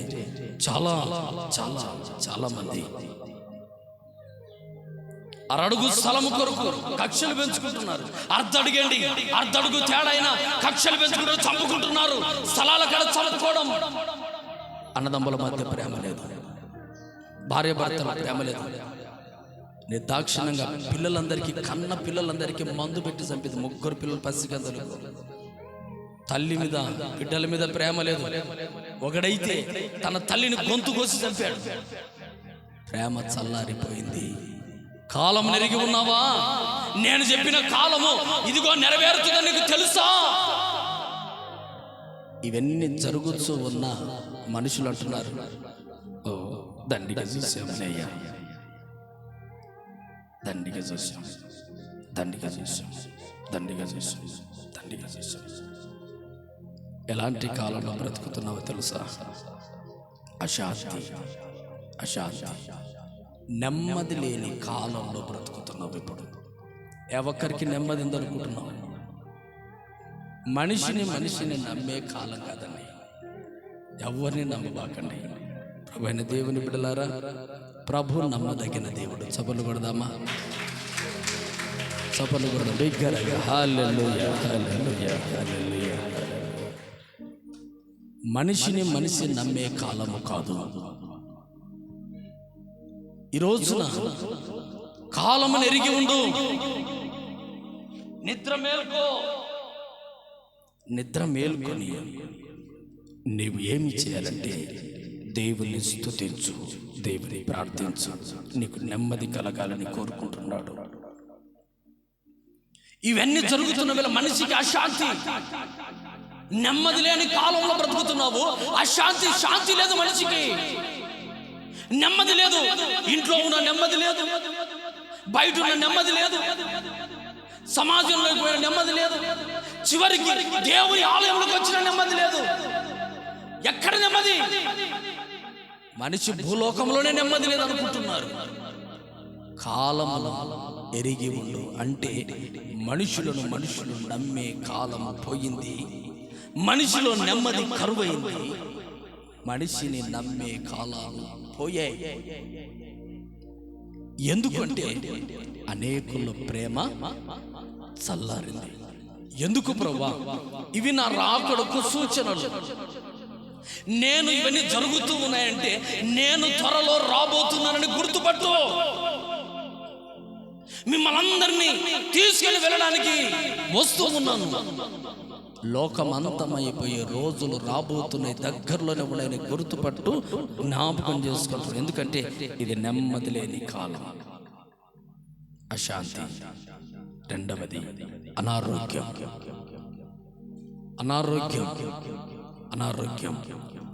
చాలా చాలా చాలా మంది అరడుగు స్థలము కొరకు కక్షలు పెంచుకుంటున్నారు. అర్ధడుగు తేడా అయినా కక్షలు పెంచుకుంటారు, చంపుకుంటున్నారు. స్థలాల కడ చంపుకోవడం. అన్నదమ్ముల మధ్య ప్రేమ లేదు, భార్య భర్తల ప్రేమ లేదు. నిర్దాక్షిణ్యంగా పిల్లలందరికీ, కన్న పిల్లలందరికీ మందు పెట్టి చంపింది. 3 పిల్లలు పసిగందలు. తల్లి మీద బిడ్డల మీద ప్రేమ లేదు. ఒకడైతే తన తల్లిని గొంతు కోసి చంపాడు. ప్రేమ చల్లారిపోయింది. కాలం నెరిగి ఉన్నావా? నేను చెప్పిన కాలము ఇదిగో నెరవేరుతుందని నీకు తెలుసా? ఇవన్నీ జరుగుతూ ఉన్న మనుషులు అంటున్నారు, ఓ దండిగా చూసామయ్యా, దండిగా చూసాం. ఎలాంటి కాలంలో బ్రతుకుతున్నావో తెలుసా? అశాంతి, నెమ్మది లేని కాలంలో బ్రతుకుతున్నావు. ఇప్పుడు ఎవరికి నెమ్మది ఉందనుకుంటున్నావు? మనిషిని నమ్మే కాలం కాదండి. ఎవరిని నమ్మబాకండి. ప్రభువైన దేవుని బిడ్డలారా, ప్రభు నమ్మదగిన దేవుడు. చప్పలు కొడదామా? చప్పలు కొడదాం బిగ్గరగా. హల్లెలూయా, హల్లెలూయా, హల్లెలూయా. మనిషి నమ్మే కాలము కాదు. ఈ రోజున కాలమును ఎరిగి ఉండు. నిద్ర మేల్కొని నీవు ఏమి చేయాలంటే దేవుని స్తుతించు, దేవుని ప్రార్థించు. నీకు నెమ్మది కలగాలని కోరుకుంటున్నాడు. ఇవన్నీ జరుగుతున్న వేళ మనిషికి అశాంతి, నెమ్మది లేని కాలంలో బ్రతుకుతున్నావు. శాంతి లేదు మనిషికి. నెమ్మది లేదు. ఇంట్లో ఉన్న నెమ్మది లేదు, బయట ఉన్న నెమ్మది లేదు, సమాజంలోకి పోయిన నెమ్మది లేదు, చివరికి దేవుని ఆలయంలోకి వచ్చిన నెమ్మది లేదు. ఎక్కడ నెమ్మది? మనిషి భూలోకంలోనే నెమ్మది లేదు అనుకుంటున్నారు. కాలమును ఎరిగి ఉండు అంటే మనుషులు నమ్మే కాలం పోయింది. మనిషిలో నెమ్మది కరువైంది. మనిషిని నమ్మే కాలాలు పోయాయి. ఎందుకంటే అనేకుల ప్రేమ చల్లారింది. ఎందుకు ప్రభువా? ఇవి నా రాకడకు సూచనలు. నేను ఇవన్నీ జరుగుతూ ఉన్నాయంటే నేను త్వరలో రాబోతున్నానని గుర్తుపట్టు. మిమ్మల్ని అందరినీ తీసుకెళ్లి వెళ్ళడానికి వస్తూ ఉన్నాను. లోకమంతమైపోయే రోజులు రాబోతున్నాయి, దగ్గరలోనే ఉన్నాయని గుర్తుపట్టు, జ్ఞాపకం చేసుకుంటారు. ఎందుకంటే ఇది నెమ్మది లేని కాలం. అశాంతి. రెండవది అనారోగ్యం.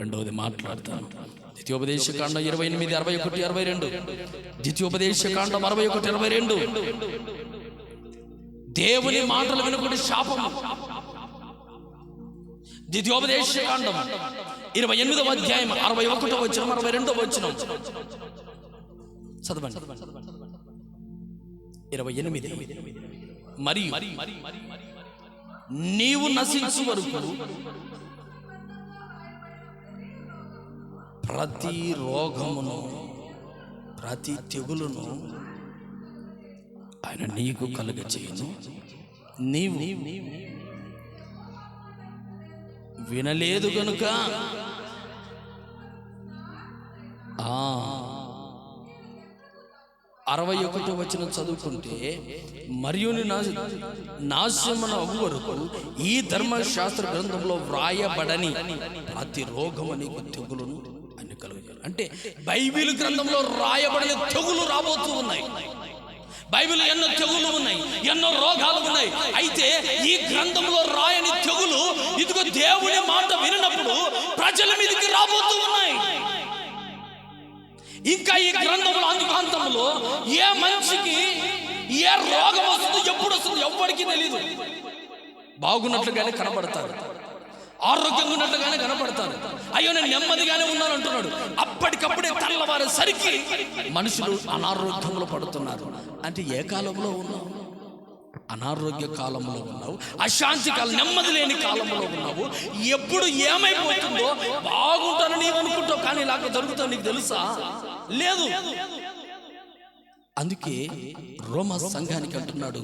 రెండవది మాట్లాడతాను. ద్వితీయోపదేశకాండం 28, 61, 62. ద్వితీయోపదేశకాండం 61, 22. దేవుని మాటలు వినకుండా శాపము. ద్వితీయోపదేశకాండం 28వ అధ్యాయం 61వ వచనం, 62వ వచనం చదవండి. 28. మరియు నీవు నశించు వరకు ప్రతి రోగమును ప్రతి తెగులును ఆయన నీకు కలుగచేయును. నీవు వినలేదు గనుక 61వ వచనం చదువుకుంటే, మరియు నాశనమున అవ్వు వరకు ఈ ధర్మశాస్త్ర గ్రంథంలో వ్రాయబడని ప్రతి రోగము నీకు తెగులును అని కలుగుతారు. అంటే బైబిల్ గ్రంథంలో రాయబడిన తెగులు రాబోతూ ఉన్నాయి. బైబిల్ ఎన్నో తెగులు ఉన్నాయి, ఎన్నో రోగాలు ఉన్నాయి. అయితే ఈ గ్రంథంలో రాయని తెగులు ఇదిగో దేవుని మాట వినప్పుడు ప్రజల మీదకి రాబోతూ ఉన్నాయి. ఇంకా ఈ గ్రంథంలో అంతకాంతంలో ఏ మనిషికి ఏ రోగం వస్తుందో, ఎప్పుడు వస్తుందో ఎవ్వడికి తెలియదు. బాగున్నట్లుగానే కనబడతారు, ఆరోగ్యంగా ఉన్నట్లుగానే కనపడతారు. అయ్యో నేను నెమ్మదిగానే ఉన్నాను అంటున్నాడు. అప్పటికప్పుడే తెల్లవారేసరికి మనుషులు అనారోగ్యంలో పడుతున్నారు. అంటే ఏ కాలంలో ఉన్నావు? అనారోగ్య కాలంలో ఉన్నావు, అశాంతి కాలం, నెమ్మది లేని కాలంలో ఉన్నావు. ఎప్పుడు ఏమైపోతుందో బాగుంటానని నీవు అనుకుంటావు, కానీ ఇలాగ జరుగుతావు నీకు తెలుసా? లేదు. అందుకే రోమా సంఘానికి అంటున్నాడు,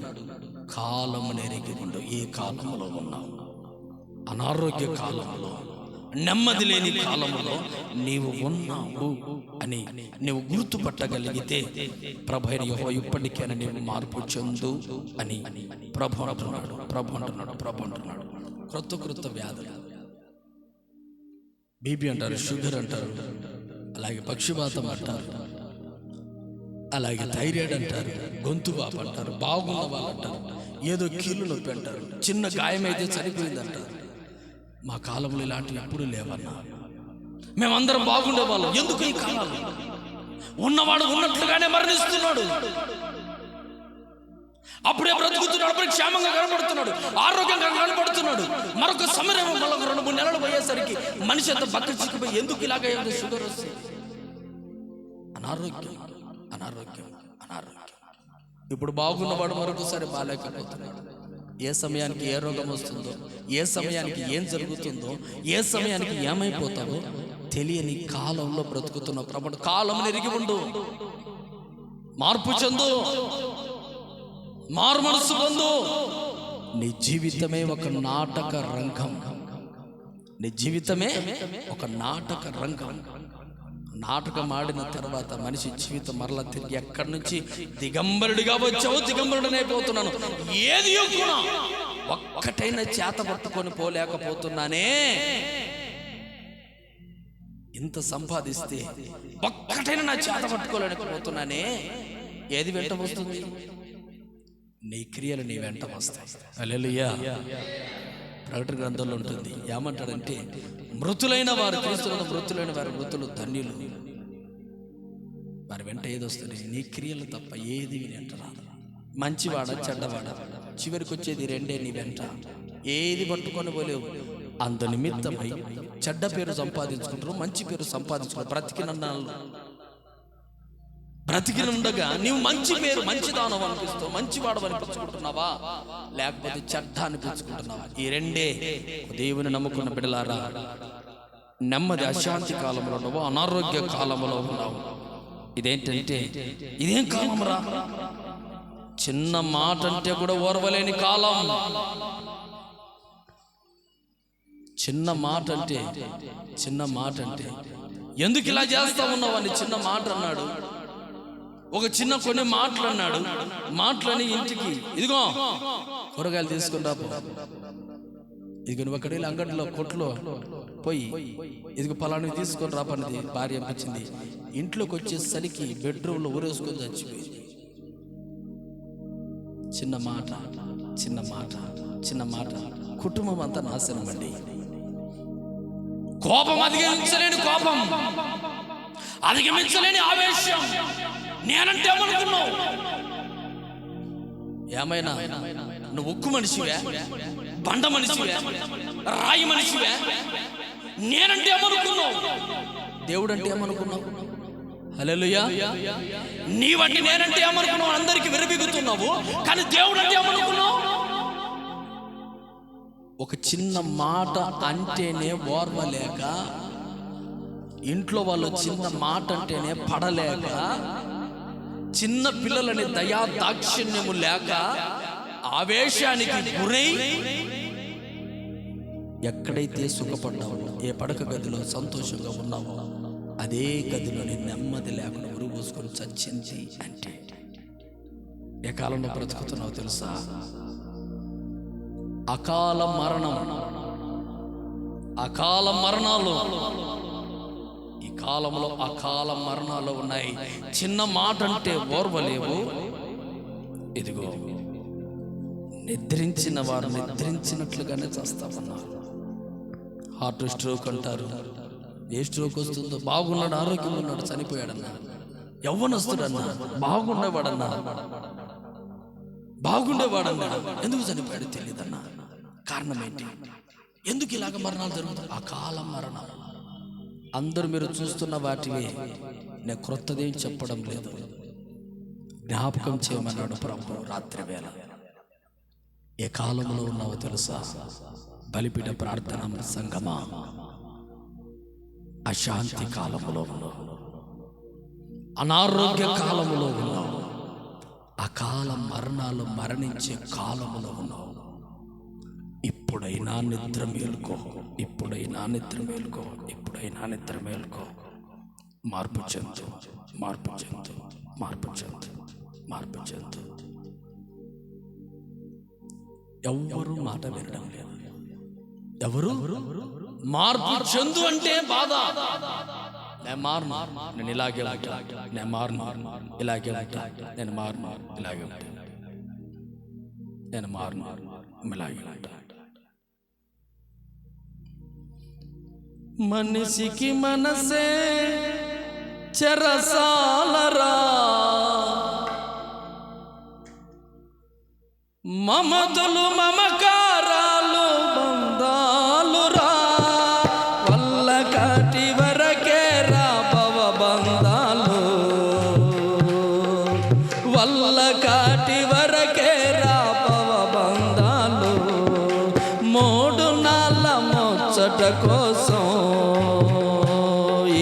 కాలము నెరిగి ఉండు. ఏ కాలంలో ఉన్నావు? అనారోగ్య కాలంలో, నెమ్మది లేని కాలంలో నీవు ఉన్నావు అని నీవు గుర్తుపట్టగలిగితే ప్రభు యెహోవా ఇప్పటికైనా నీవు మార్పు చెందు అని ప్రభు అంటున్నాడు. క్రొత్త వ్యాధులు, బీపీ అంటారు, షుగర్ అంటారు, అలాగే పక్షిపాతం అంటారు, అలాగే థైరాయిడ్ అంటారు, గొంతు వాపు అంటారు, బాగున్న వాళ్ళు అంటారు, ఏదో కీళ్ళు నొప్పి అంటారు, చిన్న గాయమైతే చనిపోయింది అంటారు. మా కాలంలో ఇలాంటివి ఎప్పుడు లేవన్నా. మేమందరం బాగుండే వాళ్ళం. ఎందుకు ఈ కాలంలో ఉన్నవాడు ఉన్నట్లుగానే మరణిస్తున్నాడు. అప్పుడే బ్రతుకుతున్నాడు, అప్పుడే క్షేమంగా కనబడుతున్నాడు, ఆరోగ్యంగా కనబడుతున్నాడు. మరొక సమయం మళ్ళీ 2-3 నెలలు పోయేసరికి మనిషి అంతా బక్క చిక్కిపోయి ఎందుకు ఇలాగ షుగర్ వస్తుంది? అనారోగ్యం. ఇప్పుడు బాగున్నవాడు మరొకసారి బాగాలేకపోతున్నాడు. ఏ సమయానికి ఏ రోగం వస్తుందో, ఏ సమయానికి ఏం జరుగుతుందో, ఏ సమయానికి ఏమైపోతావో తెలియని కాలంలో బ్రతుకుతున్న ప్రభు. కాలం నెరిగి ఉండు, మార్పు చెందు, మారు మనసు పొందు. నీ జీవితమే ఒక నాటక రంగం. నీ జీవితమే ఒక నాటక రంగం. నాటకం ఆడిన తర్వాత మనిషి జీవితం మరలా తిరిగి ఎక్కడి నుంచి దిగంబరుడిగా వచ్చావు, దిగంబరుడనైపోతున్నాను. ఏది కూడా ఒక్కటైనా చేత పట్టుకొని పోలేకపోతున్నానే. ఇంత సంపాదిస్తే ఒక్కటైనా నా చేత పట్టుకోలేకపోతున్నానే. ఏది వెంట వస్తుంది? నీ క్రియలు నీ వెంట వస్తాయి. హల్లెలూయా. ప్రకటన గ్రంథంలో ఉంటుంది, ఏమంటాడంటే మృతులైన వారు, క్రీస్తునందు మృతులైన వారు మృతులు ధన్యులు. వారి వెంట ఏది వస్తుంది? నీ క్రియలు తప్ప ఏది వెంట రాదు. మంచివాడ చెడ్డవాడ చివరికి వచ్చేది రెండే నీ వెంట, ఏది పట్టుకొని పోలేవు. అందు నిమిత్తమై చెడ్డ పేరు సంపాదించుకుంటారు, మంచి పేరు సంపాదించుకుంటారు. బ్రతికినుండగా నీవు మంచి పేరు, మంచి దానం అనిపిస్తావు, మంచివాడు అనిపించుకుంటున్నావా, లేకపోతే చెడ్డ అనిపించుకుంటున్నావా? ఈ రెండే. దేవుని నమ్ముకున్న బిడ్డలారా, నెమ్మది అశాంతి కాలంలో ఉన్నావు, అనారోగ్య కాలంలో ఉన్నావు. ఇదేంటంటే ఇదేం కాలం రా, చిన్న మాట అంటే కూడా ఓర్వలేని కాలం. చిన్న మాట అంటే ఎందుకు ఇలా చేస్తా ఉన్నావు అని చిన్న మాట అన్నాడు. ఒక చిన్న కొన్ని మాటలు అన్నాడు. మాటలని ఇంటికి ఇదిగో కూరగాయలు తీసుకుని రా, ఇదిగో నువ్వు అక్కడ అంగడిలో కొట్లో పోయి ఇదిగో పలాని తీసుకొని రా పనిది భార్య అనిపించింది. ఇంట్లోకి వచ్చేసరికి బెడ్రూమ్లో ఊరేసుకొని చచ్చిపోయింది. చిన్న మాట కుటుంబం అంతా నాశనం అండి. కోపం, అధిగమించలేని కోపం, అధిగమించలేని ఆవేశం. నేనంటే ఏమనుకున్నావు? ఏమైనా నువ్వు ఉక్కు మనిషివే, బండ మనిషివే, రాయి మనిషివే. నేనంటే ఏమనుకున్నావు? దేవుడు అంటే ఏమనుకున్నావు? హల్లెలూయా. నీవంటే నేనంటే ఏమనుకున్నావు? అందరికి విరబిగుతున్నావు. కానీ దేవుడు అంటే ఏమనుకున్నావు? ఒక చిన్న మాట అంటేనే ఓర్వలేక, ఇంట్లో వాళ్ళు చిన్న మాట అంటేనే పడలేక, చిన్న పిల్లలని దయా దాక్షిణ్యము లేక ఆవేశానికి గురై, ఎక్కడైతే సుఖపడ్డావో, ఏ పడక గదిలో సంతోషంగా ఉన్నావో, అదే గదిలోని నెమ్మది లేకుండా ఉరుగు పోసుకొని చచ్చింది. అంటే ఏ కాలంలో బ్రతుకుతున్నావు తెలుసా? అకాల మరణాలు. ఈ కాలంలో అకాల మరణాలు ఉన్నాయి. చిన్న మాట అంటే ఓర్వలేవు. ఇదిగో నిద్రించిన వారు నిద్రించినట్లుగానే చేస్తా ఉన్నారు. హార్ట్ స్ట్రోక్ అంటారు. ఏ స్ట్రోక్ వస్తుందో? బాగున్నాడు, ఆరోగ్యంగా ఉన్నాడు, చనిపోయాడన్నా. యవ్వనస్తుడన్నా, బాగుండేవాడన్నా, ఎందుకు చనిపోయాడు తెలియదన్నా. కారణం ఏంటి? ఎందుకు ఇలాగ మరణాలు జరుగుతాయి? అకాల మరణం. అందరూ మీరు చూస్తున్న వాటిని నేను క్రొత్తదేం చెప్పడం లేదు, జ్ఞాపకం చేయమన్నాడు ప్రభు రాత్రి వేళ. ఏ కాలంలో ఉన్నావో తెలుసా? బలిపీఠ ప్రార్థన సంగమా, అశాంతి కాలంలో ఉన్నావు, అనారోగ్య కాలంలో ఉన్నావు, అకాల మరణాలు మరణించే కాలంలో ఉన్నావు. ఇప్పుడైనా నిద్ర మేలుకో. మార్పు చెందు. ఎవరు మాట వినడం లేదు. ఎవరు మార్పు చెందు అంటే బాధ. నేను మారను, నేను ఇలాగే ఉంటా. నేను మారను, ఇలాగే ఉంటా. నేను మారను, ఇలాగే ఉంటా. నేను మారను, ఇలాగే ఉంటా. మనిషికి మనసే చెరసాలరా, మమతలు మమకారాలు బంధాలురా, వల్ల కాటి వరకే రా భవ బంధాలు, వల్ల కాటి వరకే రా భవ బంధాలు. మూడు నాళ్ళ ముచ్చట కోసం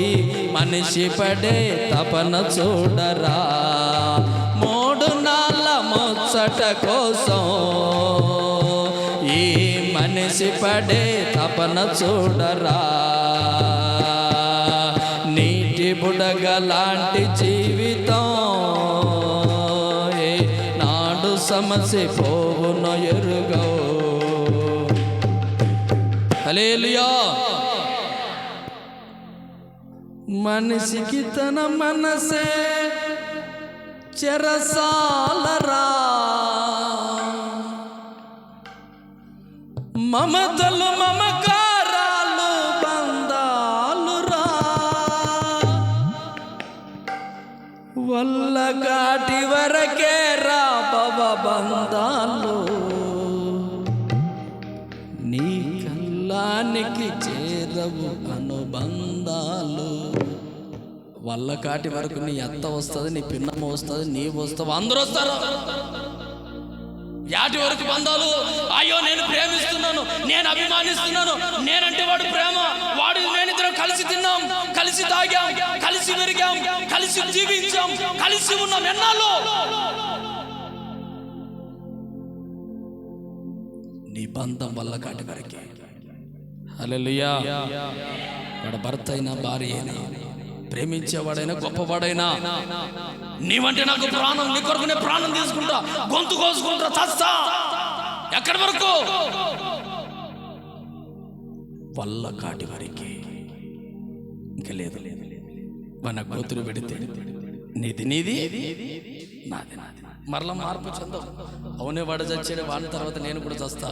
ఈ మనిషి పడే తపన చూడరా. మూడు నాళ్ళ ముచ్చట కోసం ఈ మనిషి పడే తపన చూడరా. నీటి బుడగలాంటి జీవితం నాడు సమస్య పోవును ఎరుగో. హల్లెలూయా. మనిషికి తన మనసే చెరసాలరా, మమతలు మమకారాలు బంధాలురా, వల్ల కాటి వరకే రా బంధాలు, నీ కల్లానికి చేరవు అనుబంధాలు. వల్ల కాటి వరకు నీ అత్త వస్తుంది, నీ పిన్నమ్మ వస్తుంది, నీవు వస్తావు, అందరూ వస్తారు. యాటి వరకు బంధాలు? అయ్యో నేను ప్రేమిస్తున్నాను, నేను అభిమానిస్తున్నాను, నేనంటే వాడు ప్రేమ, వాడు నేనిద్దరం కలిసి తిన్నాం, కలిసి తాగాం, కలిసి పెరిగాం, కలిసి జీవించాం, కలిసి ఉన్నాం ఎన్నాళ్ళు. నీ బంధం వల్ల కాటి వరకే. హల్లెలూయా. వాడు భర్త అయినా భార్య అయినా, ప్రేమించేవాడైనా గొప్పవాడైనా, నీవంటే నాకు ప్రాణం, నీ కొరకు నేను ప్రాణం తీసుకుంటా, గొంతు కోసుకుంటా, చస్తా. ఎక్కడి వరకు? వల్ల కాటి వరకే, ఇంకా లేదు. మన కూతురు పెడితే నీది నీది, నాది నాది. మరలా మార్పు చెందవు. అవునే వాడు చచ్చాడు, వాడి తర్వాత నేను కూడా చస్తా,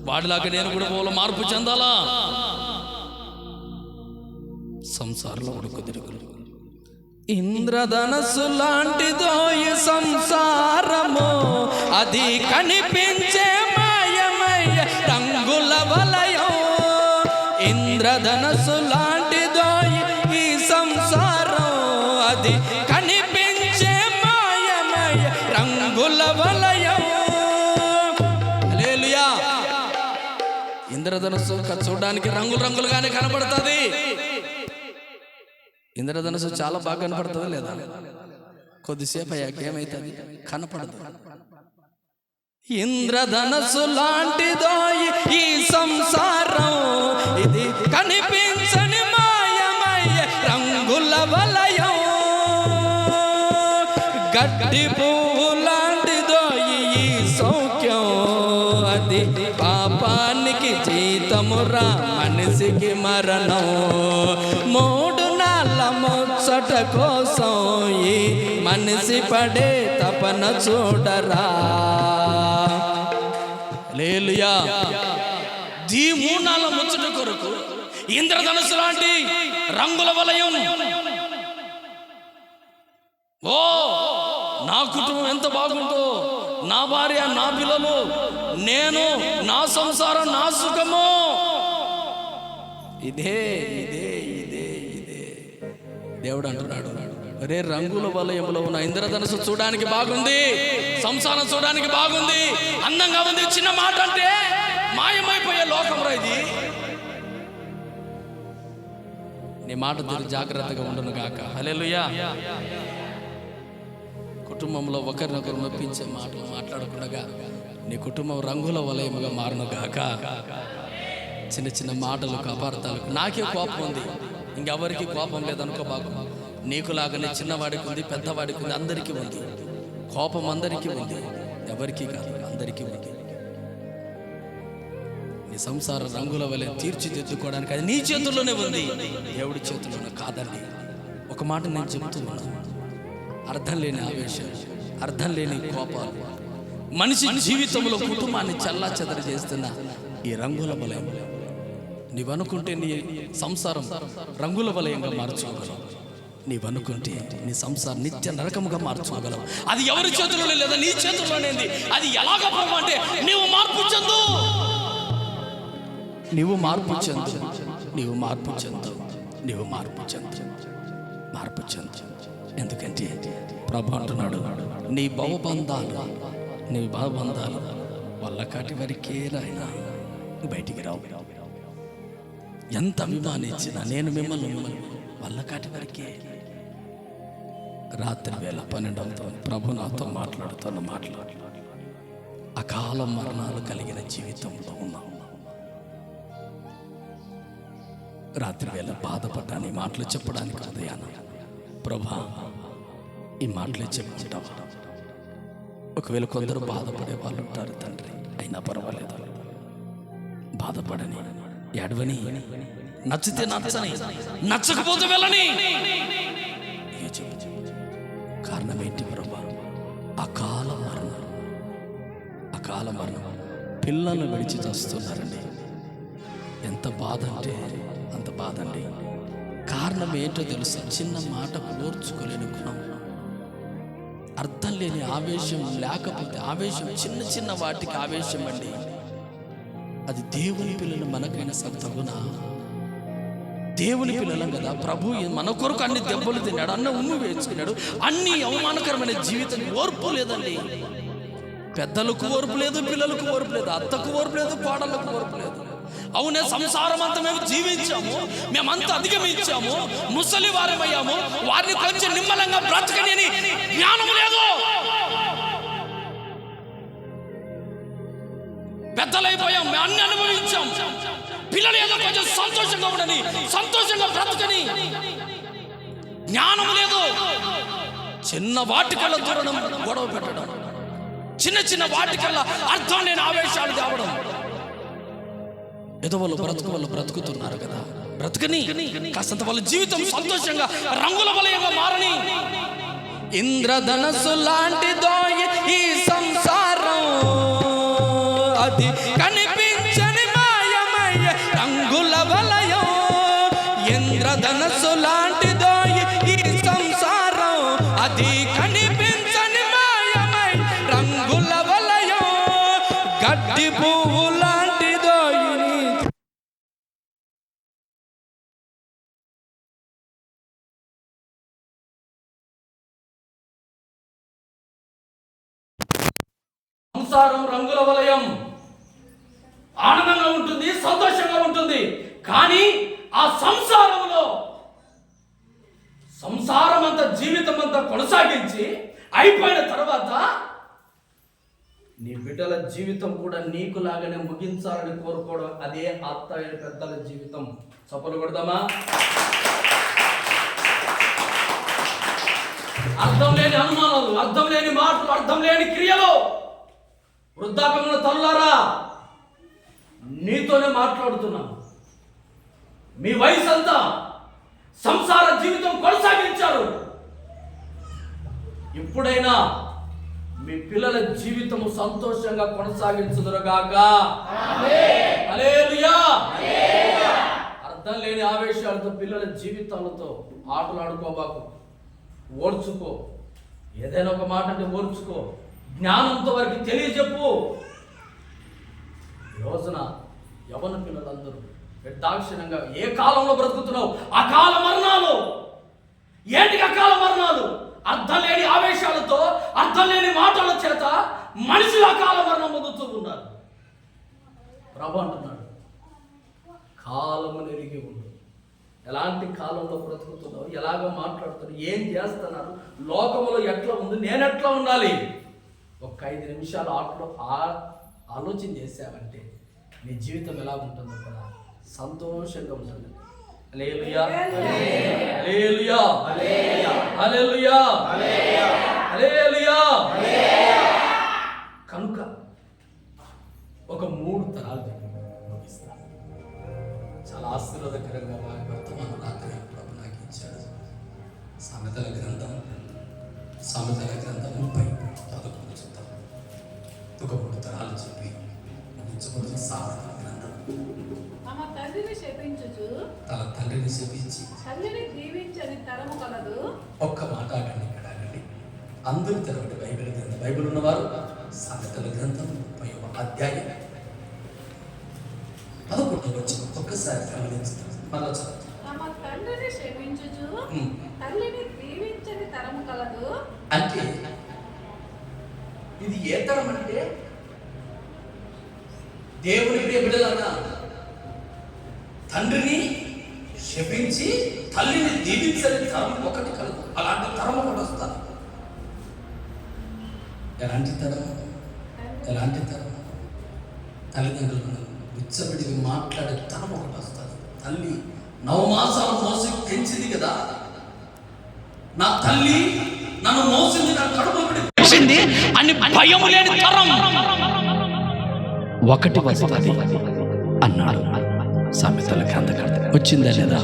వాడిలాగా నేను కూడా పోలో మార్పు చెందాలా. సంసారంలో ఉడుకు తిరుగులు. ఇంద్రధనస్సు లాంటిదో ఈ సంసారము, అది కనిపించే మాయమయ్య రంగుల వలయం. ఇంద్రధనస్సు లాంటిదో ఈ సంసారం, అది కనిపించే మాయమయ్య రంగుల వలయం. హల్లెలూయా. ఇంద్రధనస్సు చూడడానికి రంగులు రంగులుగానే కనబడుతుంది. ఇంద్రధనుసు చాలా బాగా కనపడుతుంది లేదా? కొద్దిసేపు అయ్యాక ఏమైతుంది? కనపడదు. ఇంద్రధనస్సు లాంటిదో ఈ సంసారం, ఇది కనిపించని మాయమయ్య రంగుల వలయం. గడ్డి పువ్వు లాంటిదో ఈ సౌఖ్యం, అది పాపానికి జీతమురా, మనిషికి మరణం. మూడు నాళ్ళ ముచ్చట కోసం ఈ మనిషి పడే తపన చూడరా. హల్లెలూయా. ఈ మూడు నాళ్ళ ముచ్చట కొరకు ఇంద్రధనుసు లాంటి రంగుల వలయం. ఓ నా కుటుంబం ఎంత బాగుందో, నా భార్య, నా పిల్లలు, నేను, నా సంసారం, నా సుఖము. ఇదే ఇదే ఇదే ఇదే దేవుడు అంటున్నాడు. అరే రంగుల వలయంలో ఉన్న ఇంద్రధనుసు చూడడానికి బాగుంది, సంసారం చూడడానికి బాగుంది, అందంగా ఉంది. చిన్న మాట అంటే మాయమైపోయే లోకం రా ఇది. నీ మాట తీరు జాగ్రత్తగా ఉండును గాక. హల్లెలూయా. కుటుంబంలో ఒకరినొకరు మెప్పించే మాటలు మాట్లాడకుండా నీ కుటుంబం రంగుల వలయముగా మారును గాక. చిన్న చిన్న మాటలకు, అపార్థాలకు. నాకే కోపం ఉంది, ఇంకెవరికి కోపం లేదనుకో బాగు. నీకులాగానే చిన్నవాడికి ఉంది, పెద్దవాడికి ఉంది, అందరికీ ఉంది. కోపం అందరికీ ఉంది, ఎవరికీ కాదు, అందరికీ ఉంది. నీ సంసార రంగుల వలె తీర్చిదిద్దుకోవడానికి అది నీ చేతుల్లోనే ఉంది, దేవుడి చేతుల్లోనే కాదండి. ఒక మాట నేను చెబుతున్నాను, అర్థం లేని ఆవేశం, అర్థం లేని కోపాలు మనిషి జీవితంలో కుటుంబాన్ని చల్లా చెదర చేస్తున్న ఈ రంగుల వలయం. నీవనుకుంటే నీ సంసారం రంగుల వలయంగా మార్చుకోగలవు, నీవనుకుంటే నీ సంసారం నిత్య నరకముగా మార్చుకోగలవు. అది ఎవరి చేతుల్లో లేదా, నీ చేతుల్లోనేది. అది ఎలాగ అంటే నీవు మార్పు చెందు, నీవు మార్పు చెందు, నీవు మార్పు చెందు, నీవు మార్పు చెందు, మార్పు చెందు. ఎందుకంటే ప్రభు అంటున్నాడు, నీ భవబంధాలు, నీ భవబంధాలు వల్ల కాటి వరకే నాయనా, బయటికి రావు. ఎంత అభిమానించినా నేను మిమ్మల్ని వల్ల కాటి వరకే. రాత్రి వేళ 12 అవుతుంది, ప్రభు నాతో మాట్లాడుతున్న మాటలు. అకాల మరణాలు కలిగిన జీవితంలో ఉన్నాం. రాత్రి వేళ బాధపడ్డాను ఈ మాటలు చెప్పడానికి. ఉదయాన ప్రభా ఈ మాటలే చెప్పుకుంటావా? ఒకవేళ కొందరు బాధపడే వాళ్ళు ఉంటారు తండ్రి, అయినా పర్వాలేదు, బాధపడని, ఎడవని, నచ్చితే నచ్చని, నచ్చకపోతే వెళ్ళని. కారణం ఏంటి ప్రభా? అకాల మరణం, అకాల మరణం. పిల్లలు విడిచి చేస్తున్నారండి. ఎంత బాధ అంటే అంత బాధ అండి. కారణం ఏంటో తెలుసు, చిన్న మాట ఓర్చుకోలేని గుణం. అర్థం లేని ఆవేశం లేకపోతే, ఆవేశం చిన్న చిన్న వాటికి ఆవేశం అండి, అది దేవుని పిల్లలు మనకైనా తగునా? దేవుని పిల్లలం కదా. ప్రభు మన కొరకు అన్ని దెబ్బలు తిన్నాడు, అన్న ఉమ్ము వేసుకున్నాడు, అన్ని అవమానకరమైన జీవితం. ఓర్పు లేదండి. పెద్దలకు ఓర్పు లేదు, పిల్లలకు ఓర్పు లేదు, అత్తకు ఓర్పు లేదు, కోడళ్ళకు ఓర్పు లేదు. అవునే, సంసారం అంతా మేము జీవించాము, మేమంతా అధిగమించాము, ముసలి వారమయ్యాము, వారిని కొంచెం నిమ్మలంగా బ్రతకని అని జ్ఞానం లేదు. పెద్దలైపోయాం, మేము అన్ని అనుభవించాం. పిల్లలు ఏదో కొంచెం సంతోషంగా ఉండని, సంతోషంగా బ్రతకని జ్ఞానం లేదు. చిన్న వాటికల్లా దూరడం, గొడవ పెట్టడం, చిన్న చిన్న వాటికల్లా అర్థం లేని ఆవేశాలు తేవడం. ఏదో వాళ్ళు బ్రతుకుతున్నారు కదా, బ్రతకని కాస్తంత వాళ్ళ జీవితం సంతోషంగా రంగుల వలయంగా మారని. ఇంద్రధనస్సు లాంటిదో ఈ సంసారం, అది కనిపించని మాయమయ్య రంగుల వలయం. ఇంద్రధనస్సు లాంటిదో ఈ సంసారం, అది కనిపించని మాయమై రంగుల వలయం. గడ్డి పువ్వు లాంటిదో సంసారం, రంగుల వలయం. ఆనందంగా ఉంటుంది, సంతోషంగా ఉంటుంది. కానీ ఆ సంసారంలో సంసారం అంతా, జీవితం అంతా కొనసాగించి అయిపోయిన తర్వాత నీ బిడ్డల జీవితం కూడా నీకులాగానే ముగించాలని కోరుకోవడం, అదే అత్తయ్య పెద్దల జీవితం. చప్పలు కొడదామా? అర్థం లేని అనుమానాలు, అర్థం లేని మాటలు, అర్థం లేని క్రియలు. వృద్ధాప్యంలో తల్లారా, నీతోనే మాట్లాడుతున్నాను. మీ వయసు అంతా సంసార జీవితం కొనసాగించారు. ఇప్పుడైనా మీ పిల్లల జీవితము సంతోషంగా కొనసాగించుదురుగాక. హల్లెలూయా. అర్థం లేని ఆవేశాలతో పిల్లల జీవితాలతో ఆటలు ఆడుకోబాకు. ఓర్చుకో. ఏదైనా ఒక మాట అంటే ఓర్చుకో. జ్ఞానంతో వారికి తెలియజెప్పు. ఈ రోజున యవన పిల్లలందరూ నిర్దాక్షిణ్యంగా ఏ కాలంలో బ్రతుకుతున్నావు? అకాల మరణాలు. ఏంటికి అకాల మరణాలు? అర్థం లేని ఆవేశాలతో, అర్థం లేని మాటల చేత మనుషులు అకాల మరణం పొందుతూ ఉన్నారు. ప్రభు అంటున్నాడు, కాలము నెరిగి ఉండు. ఎలాంటి కాలంలో బ్రతుకుతున్నావు? ఎలాగ మాట్లాడుతున్నావు? ఏం చేస్తున్నారు? లోకంలో ఎట్లా ఉంది? నేను ఎట్లా ఉండాలి? ఒక 5 నిమిషాలు ఆలోచన చేసావంటే నీ జీవితం ఎలా ఉంటుందో కదా, సంతోషంగా ఉంటుంది. హల్లెలూయా, హల్లెలూయా, హల్లెలూయా, హల్లెలూయా. కనుక ఒక 3 తరాలు ముగిస్తాను. చాలా ఆశీర్వాదకరంగా వారి వర్తమాన రాత్రి ప్రభు నాకు ఇచ్చాడు. సామెతల గ్రంథం 30:11 చూద్దాం. ఒక 3 తరాలు చెప్పి ముగించబడిన సామెతల గ్రంథం. తమ తండ్రిని శపించుచు, తన తండ్రిని శపించి తల్లిని దీవించని తరము కలదు. ఒక్క మాట ఆగండి, ఇక్కడ ఆగండి. అందరూ తెరవటి బైబిల్ గ్రంథం. బైబిల్ ఉన్నవారు సామెతల గ్రంథం 30వ అధ్యాయం 11వ వచనం ఒక్కసారి గమనించుతాం. మళ్ళా చదువు. తమ తండ్రిని శపించుచు, తల్లిని దీవించని తరము కలదు. అంటే ఇది ఏ తరం అంటే, దేవుని బిడ్డలన్నా తండ్రిని శపించి తల్లిని దీవించని తరం ఒకటి కలదు. అలాంటి తరం ఒకటి వస్తుంది. ఎలాంటి తరం? తల్లిదండ్రులను విచ్చబడిగా మాట్లాడే తరం ఒకటి వస్తుంది. తల్లి 9 మాసాలు మోసి పెంచింది కదా, నా తల్లి నన్ను మోసింది, నా కడుపులో పెట్టి అని భయం లేని తరం ఒకటి వస్తుంది అన్నాడు సామెతల గ్రంథకర్త. వచ్చిందా లేదా?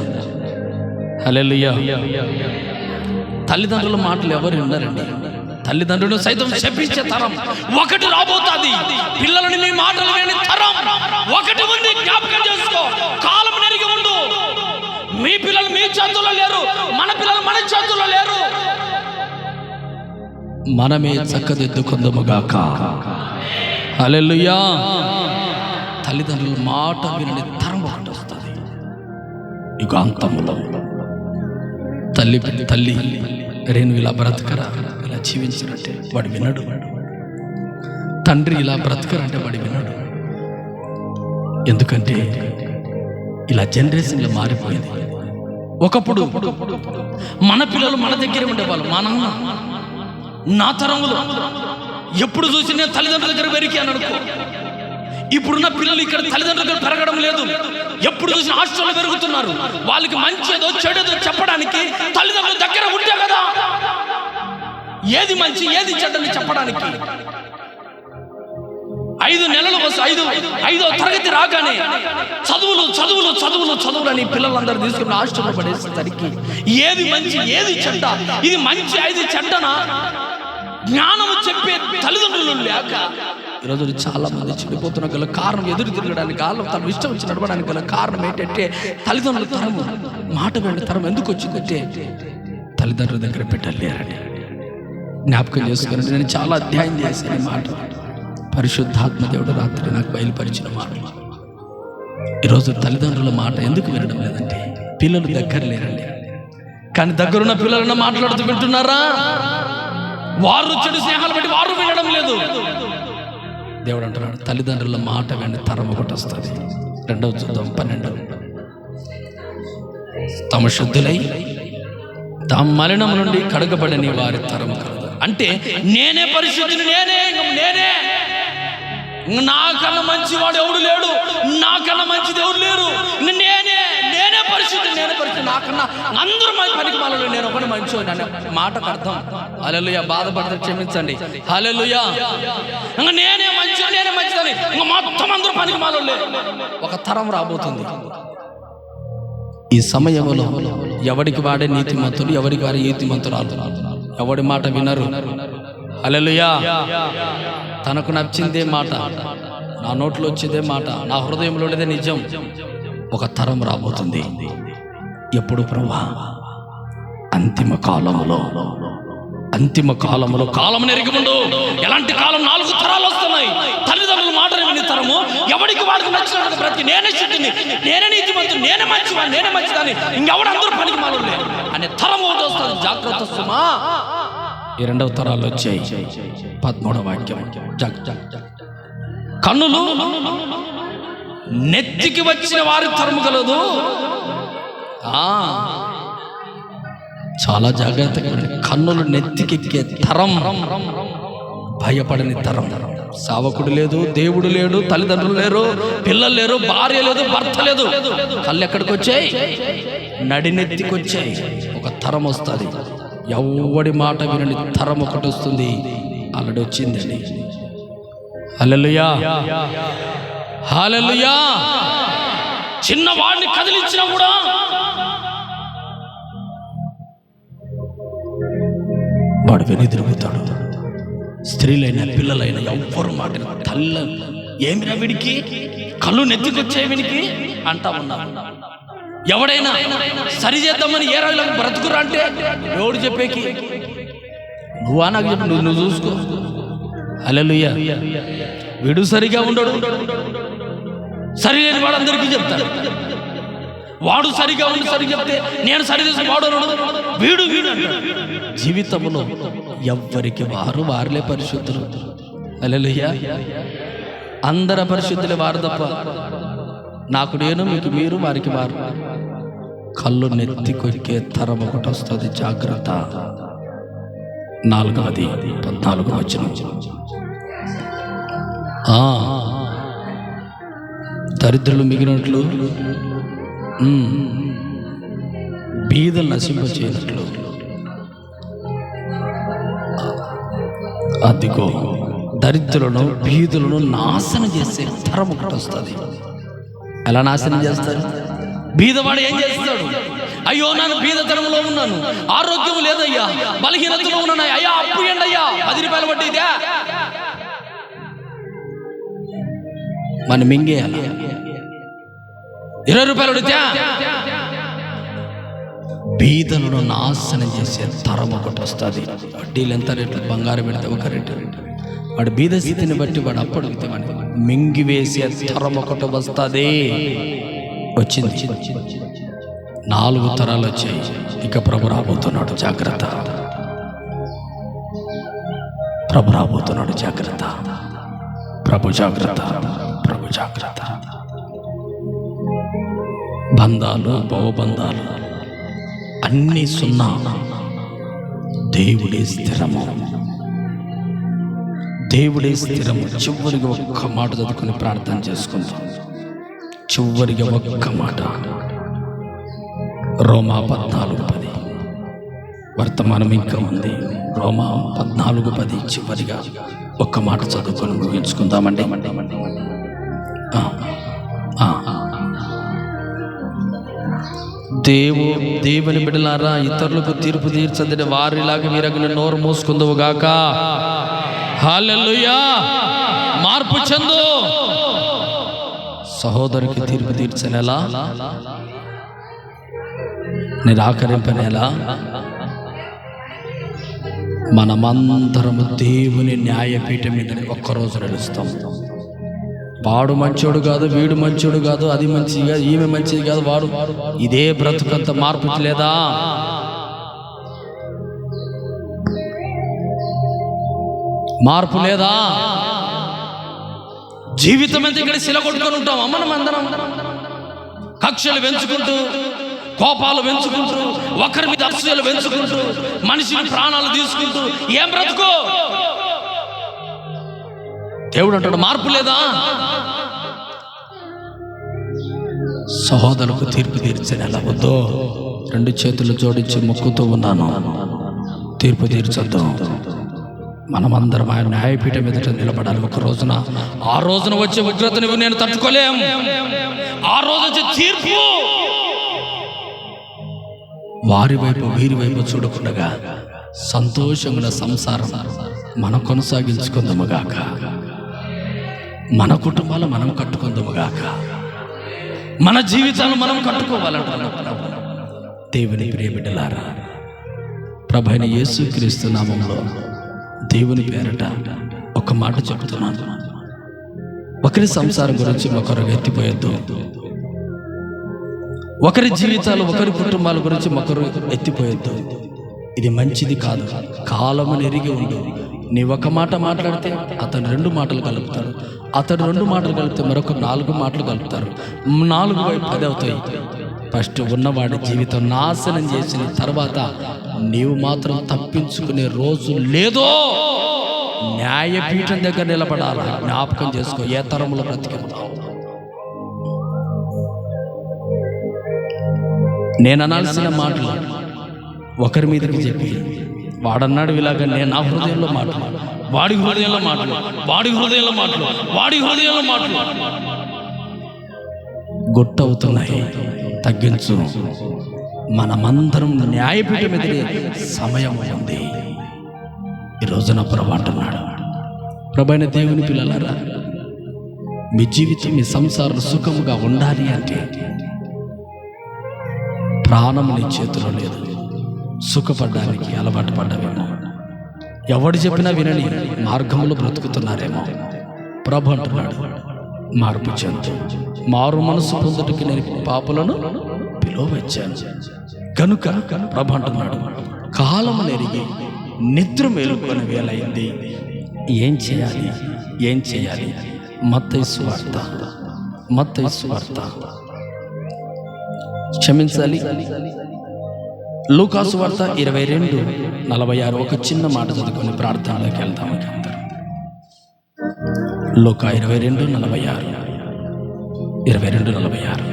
హల్లెలూయా. తల్లిదండ్రుల మాటలు ఎవరు విన్నారండి? తల్లిదండ్రులు సైతం శపించే తరం ఒకటి రాబోతుంది. పిల్లలని మీ మాటలు వినే తరం ఒకటి ఉంది. జ్ఞాపకం చేసుకో. కాలం నెరిగి ఉండు. మీ పిల్లలు మీ చేతుల్లో లేరు, మన పిల్లలు మన చేతుల్లో లేరు. మనమే చక్కదిద్దుకుందుముగాక. హల్లెలూయా. తల్లిదండ్రుల మాట వినని తరం ఒకటి వస్తుంది యుగాంతములో. తల్లి రేణు ఇలా బ్రతకరా, ఇలా జీవించినట్టే వాడు వినడు. తండ్రి ఇలా బ్రతకరంటే వాడు వినడు. ఎందుకంటే ఇలా జనరేషన్లో మారిపోయింది. ఒకప్పుడు మన పిల్లలు మన దగ్గర ఉండేవాళ్ళు. మా నాన్న నా తరంలో ఎప్పుడు చూసి నేను తల్లిదండ్రుల దగ్గర పెరిగాను అనుకో. ఇప్పుడున్న పిల్లలు ఇక్కడ తల్లిదండ్రుల దగ్గర పెరగడం లేదు. ఎప్పుడు చూసిన హాస్టల్లో పెరుగుతున్నారు. వాళ్ళకి మంచిదో చెడుదో చెప్పడానికి తల్లిదండ్రుల దగ్గర ఉంటే కదా ఏది మంచి ఏది చెడ్డని చెప్పడానికి. 5 నెలలు ఐదో తరగతి రాగానే చదువులు అని పిల్లలందరూ తీసుకుని హాస్టల్లో పడేసరికి ఏది మంచి ఏది చెడ్డ, ఇది మంచి ఇది చెడ్డనా జ్ఞానము చెప్పే తల్లిదండ్రులు లేక ఈరోజు చాలా మంది చెడిపోతున్న గల కారణం, ఎదురు తిరగడానికి తన ఇష్టం వచ్చి నడవడానికి గల కారణం ఏంటంటే తల్లిదండ్రుల తరము, మాట వెంట తరం ఎందుకు వచ్చిందంటే తల్లిదండ్రుల దగ్గర పెట్టలేరని. జ్ఞాపకం చేసుకుని నేను చాలా అధ్యాయం చేశాను. మాట పరిశుద్ధాత్మ దేవుడు రాత్రి నాకు బయలుపరిచిన మాట. ఈరోజు తల్లిదండ్రుల మాట ఎందుకు వినడం లేదంటే పిల్లలు దగ్గర లేరండి. కానీ దగ్గరున్న పిల్లలను మాట్లాడుతూ వింటున్నారా? వారు చెడు స్నేహాలు బట్టి వారు వినడం లేదు. దేవుడు అంటున్నాడు తల్లిదండ్రుల మాట వెంట తరం ఒకటి వస్తుంది. 2వ చూద్దాం 12. తమ శుద్ధులై తమ మలినం నుండి కడగబడని వారి తరం కలదు. అంటే నేనే పరిశుద్ధిని, నేనే నాకన్నా మంచివాడు ఎవడు లేడు, నాకన్నా మంచిది ఎవరు లేరు. నేనే పరిశుద్ధి, నాకన్నా అందరూ పనికి మాలో నేను ఒకటి మంచివాడు అనే మాటకు అర్థం. హల్లెలూయా. బాధపడితే క్షమించండి. హల్లెలూయా. నేనే మంచిదని మొత్తం అందరూ పనికి మాలో ఒక తరం రాబోతుంది. ఈ సమయంలో ఎవరికి వాడే నీతిమంతులు, ఎవరికి వారి నీతిమంతురాలు. ఎవడి మాట వినరు. హల్లెలూయా. తనకు నచ్చిందే మాట, నా నోట్లో వచ్చేదే మాట, నా హృదయంలోదే నిజం. ఒక తరం రాబోతుంది. ఎప్పుడు ప్రభువా? అంతిమ కాలములో కాలం నెరిగిముందు. ఎలాంటి కాలం? 4 తరాలు వస్తున్నాయి. తల్లిదండ్రుల మాటలు విని తరము ఎవడికి వాడికి నచ్చినట్టు బ్రతికి నేనే శుద్ధిని, నేనే నీతిమంతుని, నేనే మంచివాడిని, నేనే మంచిదాన్ని, ఇంకెవడందరూ పనికి మాలోలే అనే తరం ఒకటి వస్తుంది. జాగ్రత్త సుమా. ఈ 2వ తరాలు వచ్చాయి. 13వ వాక్యం. కన్నులు నెత్తికి వచ్చిన వారి తరము కలదు. చాలా జాగ్రత్తగా కన్నులు నెత్తికెక్కే తరం, భయపడని తరం. సావకుడు లేదు, దేవుడు లేడు, తల్లిదండ్రులు లేరు, పిల్లలు లేరు, భార్య లేదు, భర్త లేదు. కళ్ళు ఎక్కడికి వచ్చాయి? నడినెత్తికొచ్చాయి. ఒక తరం వస్తుంది. ఎవడి మాట వినని తరం ఒకటి వస్తుంది. అల్లడి వచ్చిందండి. హల్లెలూయా. హల్లెలూయా. చిన్నవాడిని కదిలించినా కూడా వాడు వెనుదిరుగుతాడు. స్త్రీలైన పిల్లలైన ఎవ్వరు మాట తల్లి ఏమిరా వీడికి కళ్ళు నెత్తికొచ్చే వీడికి అంటా ఉన్నారు. ఎవడైనా సరి చేద్దామని ఏ రోజులకు బ్రతుకురా అంటే ఎవడు చెప్పేకి? నువ్వా నాకు చెప్పు, నువ్వు చూసుకో. హల్లెలూయా. వీడు సరిగా ఉండడు, సరి లేని వాడు అందరికీ చెప్తాడు. వాడు సరిగా ఉండి సరి చెప్తే నేను సరి చేసి వాడు వీడు అంటాడు. జీవితంలో ఎవ్వరికి వారులే పరిశుద్ధులు. హల్లెలూయా. అందరు పరిశుద్ధులే, వారు తప్ప. నాకు నేను, మీకు మీరు, వారికి వారు. కళ్ళు నెత్తి కొరికే తరం ఒకటి వస్తుంది. జాగ్రత్త. 4వ 14వ వచనం. దరిద్రులు మిగిలినట్లు, బీదలు నశింపచేయనట్లు. అదిగో దరిద్రులను బీదులను నాశనం చేసే తరం ఒకటి వస్తుంది. ఎలా నాశనం చేస్తారు? బీదవాడు ఏం చేస్తాడు? అయ్యో నేను బీదతనంలో ఉన్నాను, ఆరోగ్యం లేదయ్యా, బలహీనతలో ఉన్నాను, అయ్యా అప్పు ఏండి అయ్యా, 10 రూపాయలు వడ్డీదా మన మింగేయాలి. 20 రూపాయలు వడ్డీదా బీదలను నాశనం చేసే తరం ఒకటి వస్తుంది. వడ్డీలు ఎంత రేట్లు, బంగారం పెడితే ఒక రేటు, వాడు బీద స్థితిని బట్టి వాడు అప్పడిగితే మింగివేసే తరం ఒకటి వస్తుంది. వచ్చింది, 4 తరాలు వచ్చాయి. ఇక ప్రభు రాబోతున్నాడు, జాగ్రత్త. ప్రభు రాబోతున్నాడు, జాగ్రత్త. ప్రభు జాగ్రత్త, ప్రభు జాగ్రత్త. బంధాలు, భవబంధాలు అన్నీ సున్నా. దేవుడే స్థిరము, దేవుడే స్థిరము. చివరిగా ఒక్క మాట చదువుకుని ప్రార్థన చేసుకుందాం. చివరిగా ఒక్క మాట, రోమా 14:10. వర్తమానం ఇంకా ఉంది. రోమా 14:10 చివరిగా ఒక్క మాట చదువుకొని ముగించుకుందామండి. దేవుని బిడ్డలారా, ఇతరులకు తీర్పు తీర్చదని వారిలాగా వీరగుని నోరు మూసుకుందువు గాక. హల్లెలూయా. మార్పు చెందు. సహోదరికి తీర్పు తీర్చనేలా, నిరాకరింపనేలా, మనమందరము దేవుని న్యాయపీఠం మీద ఒక్కరోజు నడుస్తాం. వాడు మంచోడు కాదు, వీడు మంచోడు కాదు, అది మంచిది కాదు, ఈమె మంచిది కాదు, వాడు ఇదే బ్రతుకంత మార్పు లేదా? మార్పు లేదా? జీవితం అంతా ఇక్కడ శిల కొట్టుకొని ఉంటాం. మనం అందరం కక్షలు పెంచుకుంటూ, కోపాలు పెంచుకుంటూ, ఒకరి మీద అసూయలు పెంచుకుంటూ, మనిషిని ప్రాణాలు తీసుకుంటూ ఏం బ్రతుకో? దేవుడు అంటాడు, మార్పు లేదా? సహోదరులకు తీర్పు తీర్చని ఎలా వద్దో 2 చేతులు జోడించి మొక్కుతూ ఉన్నాను. తీర్పు తీర్చొద్దు. మనమందరం ఆయన న్యాయపీఠం ఎదుట నిలబడాలి. ఒక రోజున, ఆ రోజున వచ్చే ఉగ్రతను నేను తట్టుకోలేం. ఆ రోజు వచ్చే తీర్పు వారి వైపు వీరి వైపు చూడకుండగా సంతోషంగా సంసారం మనం కొనసాగించుకుందాముగాక. మన కుటుంబాలు మనం కట్టుకుందాముగాక. మన జీవితాలు మనం కట్టుకోవాలంటున్నాం. దేవుని ప్రియ బిడ్డలారా, ప్రభువైన యేసుక్రీస్తు నామములో దేవుని పేరట ఒక మాట చెప్తున్నాను. ఒకరి సంసారం గురించి ఒకరు ఎత్తిపోయొద్దు. ఒకరి జీవితాలు, ఒకరి కుటుంబాల గురించి ఒకరు ఎత్తిపోయొద్దు. ఇది మంచిది కాదు. కాలమును ఎరిగి ఉండు. నీ ఒక మాట మాట్లాడితే అతను 2 మాటలు కలుపుతాడు, అతడు 2 మాటలు కలిపితే మరొక 4 మాటలు కలుపుతారు. 4 వైపు 10 అవుతాయి. ఫస్ట్ ఉన్నవాడి జీవితం నాశనం చేసిన తర్వాత నీవు మాత్రం తప్పించుకునే రోజు లేదో. న్యాయపీఠం దగ్గర నిలబడాలి. జ్ఞాపకం చేసుకో, ఏ తరంలో బ్రతికెళ్తావు. నేను అనాల్సిన మాటలు ఒకరి మీదకి చెప్పి, వాడన్నాడు ఇలాగ, నేను నా హృదయంలో మాటలు, వాడి హృదయంలో మాటలు, వాడి హృదయంలో మాటలు, వాడి హృదయంలో మాటలు గుట్టవుతున్నాయి. తగ్గించు. మనమందరం న్యాయపీఠం ఎదిరే సమయం ఉంది. ఈరోజున ప్రభు అంటున్నాడు, ప్రభువైన దేవుని పిల్లలారా, మీ జీవితం, మీ సంసారం సుఖముగా ఉండాలి అంటే ప్రాణం నీ చేతిలో లేదు. సుఖపడ్డానికి అలవాటు పడ్డవేమో, ఎవడు చెప్పినా వినని మార్గంలో బ్రతుకుతున్నారేమో. ప్రభు అంటున్నాడు, మార్పు చెందు. మారు మనసు పొందుటకి నేను పాపులను పిలువవచ్చాను కనుక ప్రభు అంటున్నాడు, కాలము నెరిగి నిద్ర మేలుకొని వేలైంది. ఏం చేయాలి? ఏం చేయాలి? మత్తయి సువార్త క్షమించాలి, లూకా సువార్త 22:46. ఒక చిన్న మాట చదువుకొని ప్రార్థనలోకి వెళ్తాము. లూకా 22:46.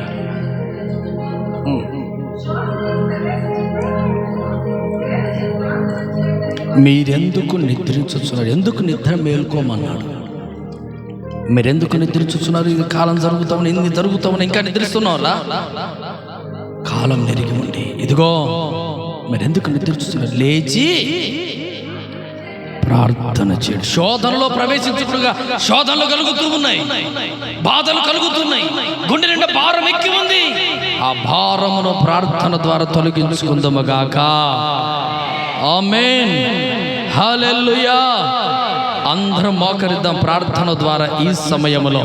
మీరెందుకు నిద్రించుచున్నారు? ఎందుకు నిద్ర మేల్కోమన్నాడు? మీరెందుకు నిద్రించుచున్నారు? ఇది కాలం జరుగుతామని, ఇన్ని జరుగుతామని ఇంకా నిద్రిస్తున్నారా? కాలం నెరిగి ఉండి, ఇదిగో మీరెందుకు నిద్రించుతున్నారు? లేచి ప్రార్థన చేయండి. శోధనలో ప్రవేశించుకుగా శోధనలు కలుగుతూ ఉన్నాయి, బాధలు కలుగుతున్నాయి, గుండె నిండా భారం ఎక్కి ఉంది. ఆ భారమును ప్రార్థన ద్వారా తొలగించుకుందాముగాక. ఆమేన్. హల్లెలూయా. అందరం మోకరిద్దాం ప్రార్థన ద్వారా ఈ సమయములో,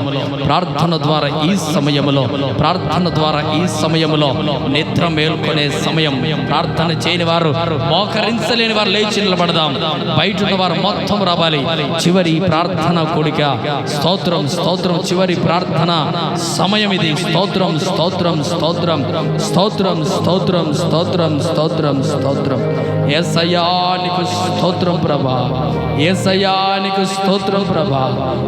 ప్రార్థన ద్వారా ఈ సమయములో, ప్రార్థన ద్వారా ఈ సమయములో. నిద్ర మేల్కొనే సమయం. ప్రార్థన చేయని వారు, మోకరించలేని వారు లేచి నిలబడదాం. బయట ఉన్న వారు మొత్తం రావాలి. చివరి ప్రార్థన కూడిక. స్తోత్రం స్తోత్రం. చివరి ప్రార్థన సమయం ఇది. స్తోత్రం స్తోత్రం స్తోత్రం స్తోత్రం స్తోత్రం స్తోత్రం స్తోత్రం స్తోత్రం. యేసయ్యా నీకు స్తోత్రం ప్రభా. యేసయ్యా నీకు స్తోత్రం ప్రభా.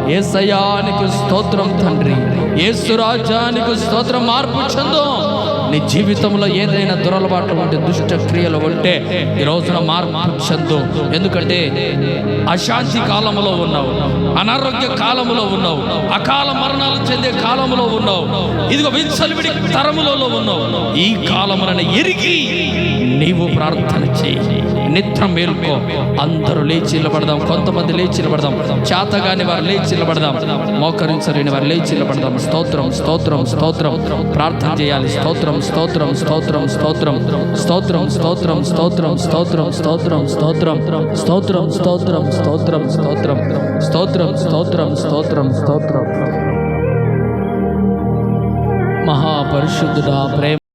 యేసయ్యా నీకు స్తోత్రం తండ్రి. యేసు రాజా నీకు స్తోత్రం. మార్పు చెందు. నీ జీవితంలో ఏదైనా దురలవాట్లు ఉంటే, దుష్ట క్రియలు ఉంటే ఈ రోజున మార్పు చెందు. ఎందుకంటే అశాంతి కాలంలో ఉన్నావు, అనారోగ్య కాలంలో ఉన్నావు, అకాల మరణాలు చెందే కాలంలో ఉన్నావు, ఇదిగో విచ్చలవిడి తరములలో ఉన్నావు. ఈ కాలములను ఎరిగి నీవు ప్రార్థన చేయి. నిద్ర మేల్కో. అందరూ లేచి నిలబడదాం. కొంతమంది లేచి నిలబడదాం. చేతగాని వారు లేచి నిలబడదాం. మోకరించలేని వారు లేచి నిలబడదాం. స్తోత్రం స్తోత్రం స్తోత్రం. ప్రార్థన చేయాలి. స్తోత్రం స్తోత్రం స్తోత్రం స్తోత్రం స్తోత్రం స్తోత్రం స్తోత్రం స్తోత్రం స్తోత్రం స్తోత్రం స్తోత్రం స్తోత్రం స్తోత్రం స్తోత్రం స్తోత్రం స్తోత్రం స్తోత్రం స్తోత్రం. మహాపరిశుద్ధుడా, ప్రేమ